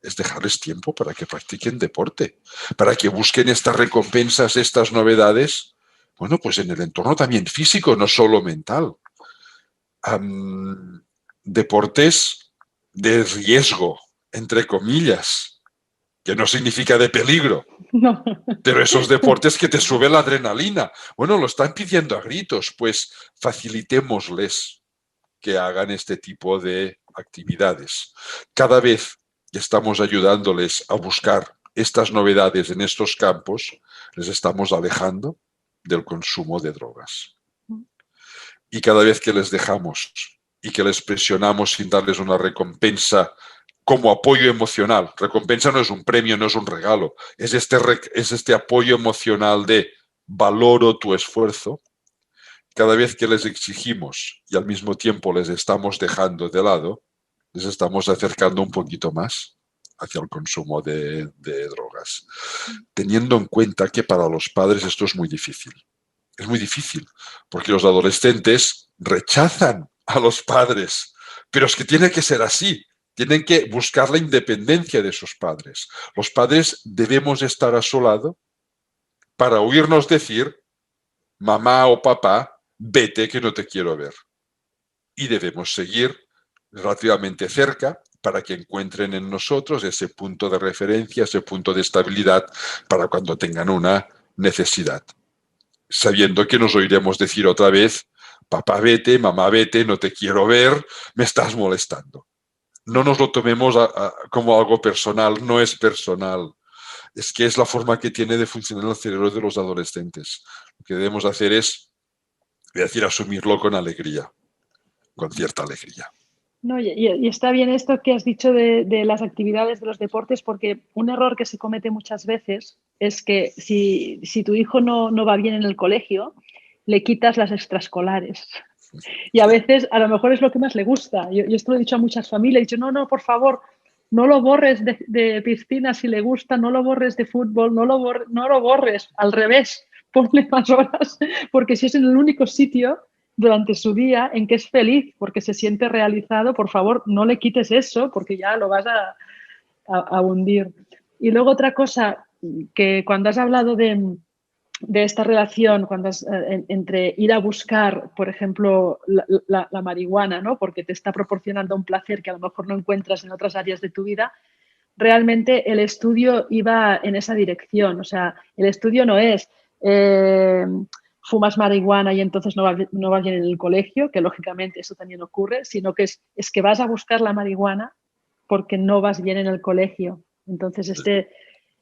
Speaker 3: Es dejarles tiempo para que practiquen deporte, para que busquen estas recompensas, estas novedades, bueno, pues en el entorno también físico, no solo mental. Deportes de riesgo, entre comillas, que no significa de peligro,
Speaker 2: No.
Speaker 3: pero esos deportes que te suben la adrenalina. Bueno, lo están pidiendo a gritos, pues facilitémosles que hagan este tipo de actividades. Cada vez que estamos ayudándoles a buscar estas novedades en estos campos, les estamos alejando del consumo de drogas. Y cada vez que les dejamos y que les presionamos sin darles una recompensa como apoyo emocional, recompensa no es un premio, no es un regalo, es este apoyo emocional de valoro tu esfuerzo. Cada vez que les exigimos y al mismo tiempo les estamos dejando de lado, les estamos acercando un poquito más hacia el consumo de drogas. Teniendo en cuenta que para los padres esto es muy difícil. Es muy difícil, porque los adolescentes rechazan a los padres, pero es que tiene que ser así. Tienen que buscar la independencia de sus padres. Los padres debemos estar a su lado para oírnos decir, mamá o papá, vete que no te quiero ver. Y debemos seguir relativamente cerca para que encuentren en nosotros ese punto de referencia, ese punto de estabilidad para cuando tengan una necesidad. Sabiendo que nos oiremos decir otra vez, papá vete, mamá vete, no te quiero ver, me estás molestando. No nos lo tomemos como algo personal, no es personal. Es que es la forma que tiene de funcionar el cerebro de los adolescentes. Lo que debemos hacer es, voy a decir, asumirlo con alegría, con cierta alegría.
Speaker 2: No, y está bien esto que has dicho de las actividades, de los deportes, porque un error que se comete muchas veces es que si tu hijo no va bien en el colegio, le quitas las extraescolares. Y a veces a lo mejor es lo que más le gusta. Yo esto lo he dicho a muchas familias, he dicho, no, por favor, no lo borres de piscina si le gusta, no lo borres de fútbol, no lo borres, al revés, ponle más horas, porque si es en el único sitio durante su día en que es feliz, porque se siente realizado, por favor, no le quites eso, porque ya lo vas a hundir. Y luego otra cosa, que cuando has hablado de esta relación entre ir a buscar, por ejemplo, la marihuana, ¿no? Porque te está proporcionando un placer que a lo mejor no encuentras en otras áreas de tu vida, realmente el estudio iba en esa dirección. O sea, el estudio no es fumas marihuana y entonces no vas bien en el colegio, que lógicamente eso también ocurre, sino que es que vas a buscar la marihuana porque no vas bien en el colegio. Entonces,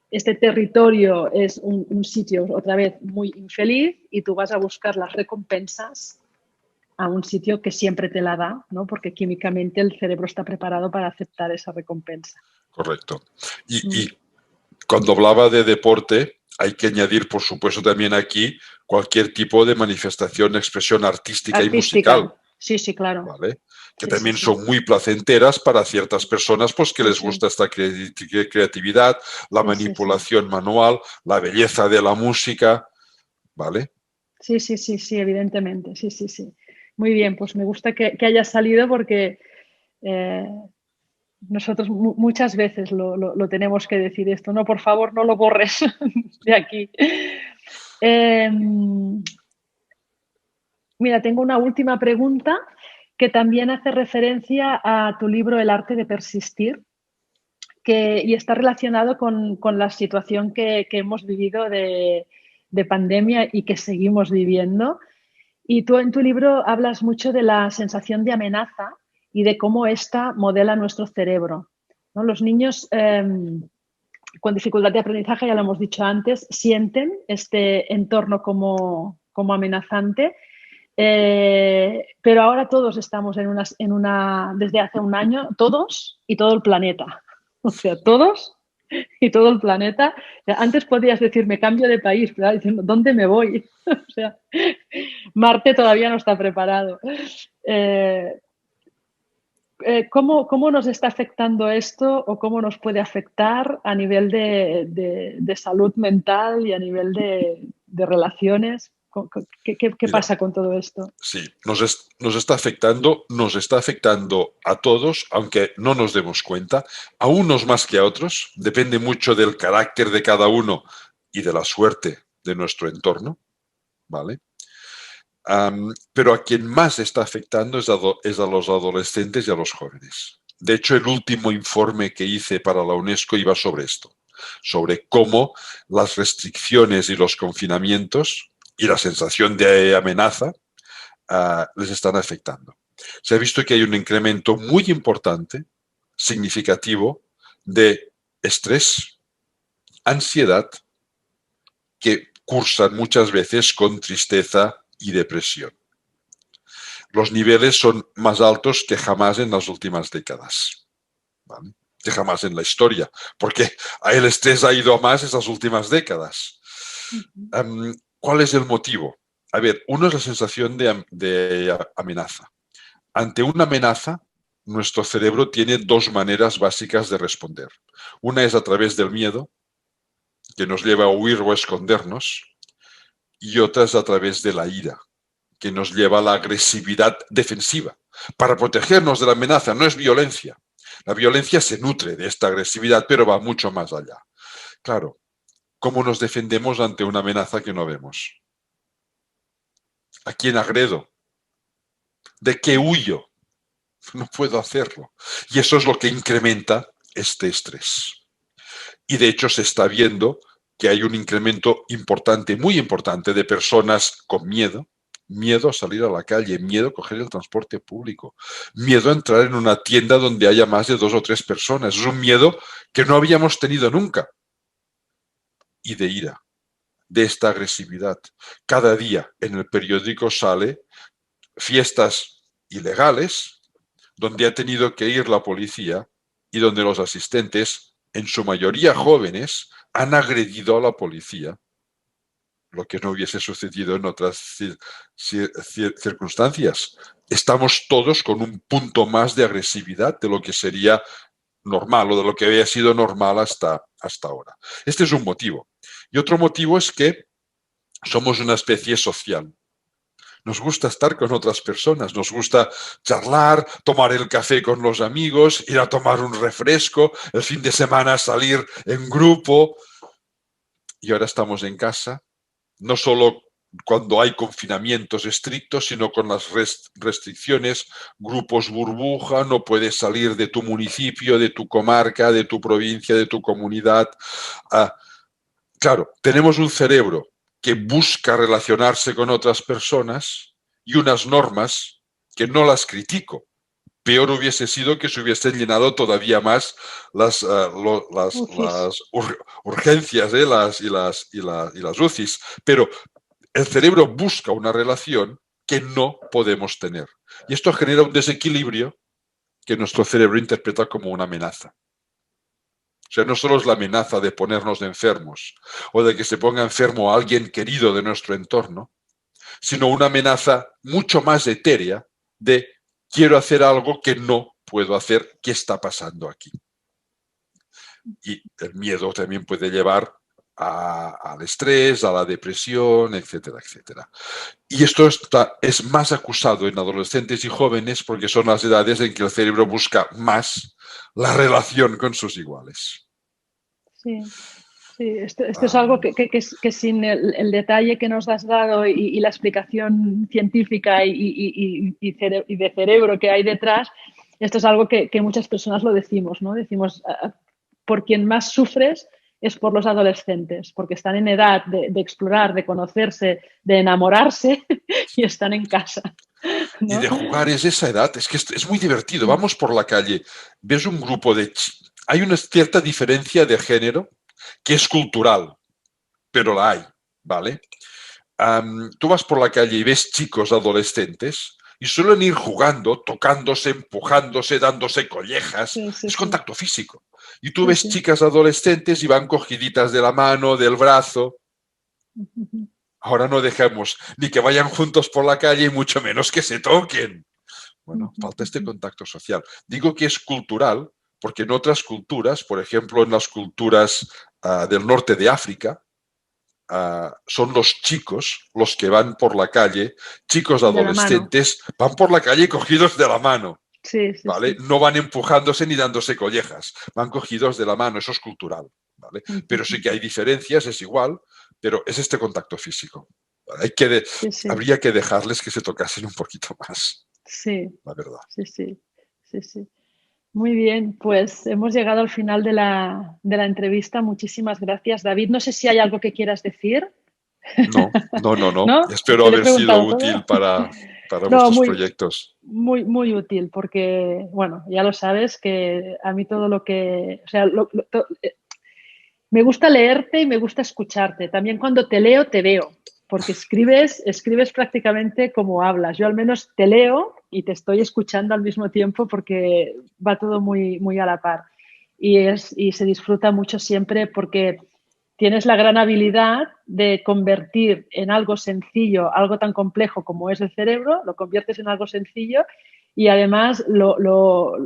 Speaker 2: este territorio es un sitio, otra vez, muy infeliz y tú vas a buscar las recompensas a un sitio que siempre te la da, ¿no? Porque químicamente el cerebro está preparado para aceptar esa recompensa.
Speaker 3: Correcto. Y cuando hablaba de deporte, hay que añadir, por supuesto, también aquí cualquier tipo de manifestación, expresión artística y musical.
Speaker 2: Sí, sí, claro.
Speaker 3: ¿vale? Que
Speaker 2: Sí,
Speaker 3: también
Speaker 2: sí, sí.
Speaker 3: son muy placenteras para ciertas personas, pues que
Speaker 2: Sí,
Speaker 3: les
Speaker 2: sí,
Speaker 3: gusta esta creatividad, la
Speaker 2: sí, sí, sí.
Speaker 3: manipulación manual, la belleza de la música, ¿vale?
Speaker 2: Sí, sí, sí, sí, evidentemente. Sí, sí, sí. Muy bien, pues me gusta que haya salido porque eh, nosotros muchas veces lo tenemos que decir esto. No, por favor, no lo borres de aquí. Eh, Mira, tengo una última pregunta que también hace referencia a tu libro El arte de persistir, y está relacionado con la situación que hemos vivido de pandemia y que seguimos viviendo. Y tú en tu libro hablas mucho de la sensación de amenaza y de cómo ésta modela nuestro cerebro, ¿no? Los niños con dificultad de aprendizaje, ya lo hemos dicho antes, sienten este entorno como amenazante. Pero ahora todos estamos desde hace un año, todos y todo el planeta. O sea, todos y todo el planeta. Antes podías decir, me cambio de país, pero ahora diciendo, ¿dónde me voy? O sea, Marte todavía no está preparado. ¿Cómo nos está afectando esto o cómo nos puede afectar a nivel de salud mental y a nivel de relaciones? ¿Qué
Speaker 3: Mira,
Speaker 2: pasa con todo esto?
Speaker 3: sí, nos está afectando a todos, aunque no nos demos cuenta, a unos más que a otros, depende mucho del carácter de cada uno y de la suerte de nuestro entorno, ¿vale? Pero a quien más está afectando es a los adolescentes y a los jóvenes. De hecho, el último informe que hice para la UNESCO iba sobre esto, sobre cómo las restricciones y los confinamientos y la sensación de amenaza les están afectando. Se ha visto que hay un incremento muy importante, significativo, de estrés, ansiedad, que cursan muchas veces con tristeza y depresión. Los niveles son más altos que jamás en las últimas décadas, ¿vale? Que jamás en la historia, porque el estrés ha ido a más esas últimas décadas. ¿Cuál es el motivo? A ver, uno es la sensación de amenaza. Ante una amenaza, nuestro cerebro tiene dos maneras básicas de responder. Una es a través del miedo, que nos lleva a huir o a escondernos, y otra es a través de la ira, que nos lleva a la agresividad defensiva, para protegernos de la amenaza. No es violencia. La violencia se nutre de esta agresividad, pero va mucho más allá. Claro, ¿cómo nos defendemos ante una amenaza que no vemos? ¿A quién agredo? ¿De qué huyo? No puedo hacerlo. Y eso es lo que incrementa este estrés. Y de hecho se está viendo que hay un incremento importante, muy importante, de personas con miedo, miedo a salir a la calle, miedo a coger el transporte público, miedo a entrar en una tienda donde haya más de 2 o 3 personas. Es un miedo que no habíamos tenido nunca. Y de ira, de esta agresividad. Cada día en el periódico sale fiestas ilegales donde ha tenido que ir la policía y donde los asistentes, en su mayoría jóvenes, han agredido a la policía, lo que no hubiese sucedido en otras circunstancias. Estamos todos con un punto más de agresividad de lo que sería normal o de lo que había sido normal hasta ahora. Este es un motivo. Y otro motivo es que somos una especie social. Nos gusta estar con otras personas, nos gusta charlar, tomar el café con los amigos, ir a tomar un refresco, el fin de semana salir en grupo. Y ahora estamos en casa, no solo cuando hay confinamientos estrictos, sino con las restricciones, grupos burbuja, no puedes salir de tu municipio, de tu comarca, de tu provincia, de tu comunidad. Claro, tenemos un cerebro que busca relacionarse con otras personas y unas normas que no las critico. Peor hubiese sido que se hubiesen llenado todavía más las urgencias, y las UCIs. Pero el cerebro busca una relación que no podemos tener. Y esto genera un desequilibrio que nuestro cerebro interpreta como una amenaza. O sea, no solo es la amenaza de ponernos enfermos o de que se ponga enfermo a alguien querido de nuestro entorno, sino una amenaza mucho más etérea de quiero hacer algo que no puedo hacer, ¿qué está pasando aquí? Y el miedo también puede llevar al estrés, a la depresión, etcétera, etcétera. Y esto es más acusado en adolescentes y jóvenes porque son las edades en que el cerebro busca más la relación con sus iguales.
Speaker 2: Sí. Sí, esto es algo que sin el detalle que nos has dado y la explicación científica y de cerebro que hay detrás, esto es algo que muchas personas lo decimos, ¿no? Decimos, por quien más sufres es por los adolescentes, porque están en edad de explorar, de conocerse, de enamorarse y están en casa,
Speaker 3: Y
Speaker 2: ¿no?
Speaker 3: de jugar es esa edad, es que es muy divertido. Vamos por la calle, ves un grupo de... Hay una cierta diferencia de género que es cultural, pero la hay, ¿vale? Tú vas por la calle y ves chicos adolescentes y suelen ir jugando, tocándose, empujándose, dándose collejas.
Speaker 2: Sí, sí,
Speaker 3: Es
Speaker 2: sí.
Speaker 3: contacto físico. Y tú
Speaker 2: Sí,
Speaker 3: ves
Speaker 2: sí.
Speaker 3: chicas adolescentes y van cogiditas de la mano, del brazo. Ahora no dejamos ni que vayan juntos por la calle y mucho menos que se toquen. Bueno, falta este contacto social. Digo que es cultural porque en otras culturas, por ejemplo, en las culturas del norte de África, son los chicos los que van por la calle, chicos
Speaker 2: De la mano.
Speaker 3: adolescentes, van por la calle cogidos de la mano,
Speaker 2: Sí, sí,
Speaker 3: ¿vale?
Speaker 2: sí.
Speaker 3: No van empujándose ni dándose collejas, van cogidos de la mano, eso es cultural, ¿vale? Pero sí que hay diferencias, es igual, pero es este contacto físico. ¿Vale?
Speaker 2: Sí, sí.
Speaker 3: Habría que dejarles que se tocasen un poquito más,
Speaker 2: Sí,
Speaker 3: la verdad.
Speaker 2: sí, sí, sí, sí. Muy bien, pues hemos llegado al final de la entrevista. Muchísimas gracias, David. No sé si hay algo que quieras decir.
Speaker 3: No, no, no, no.
Speaker 2: ¿No?
Speaker 3: Espero
Speaker 2: ¿Te lo he
Speaker 3: haber sido
Speaker 2: preguntado todo?
Speaker 3: útil para
Speaker 2: No,
Speaker 3: vuestros
Speaker 2: muy,
Speaker 3: proyectos.
Speaker 2: muy, muy útil, porque, bueno, ya lo sabes que a mí todo lo que, o sea, me gusta leerte y me gusta escucharte. También cuando te leo, te veo, porque escribes prácticamente como hablas. Yo al menos te leo y te estoy escuchando al mismo tiempo porque va todo muy, muy a la par. Y se disfruta mucho siempre porque tienes la gran habilidad de convertir en algo sencillo, algo tan complejo como es el cerebro, lo conviertes en algo sencillo y además lo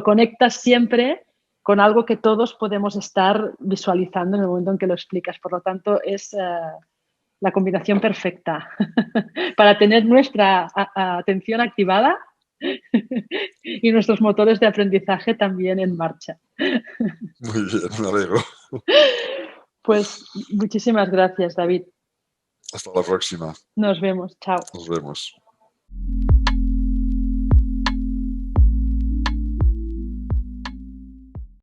Speaker 2: conectas siempre con algo que todos podemos estar visualizando en el momento en que lo explicas. Por lo tanto, es la combinación perfecta para tener nuestra atención activada y nuestros motores de aprendizaje también en marcha.
Speaker 3: Muy bien, me alegro.
Speaker 2: Pues muchísimas gracias, David.
Speaker 3: Hasta la próxima.
Speaker 2: Nos vemos. Chao.
Speaker 3: Nos vemos.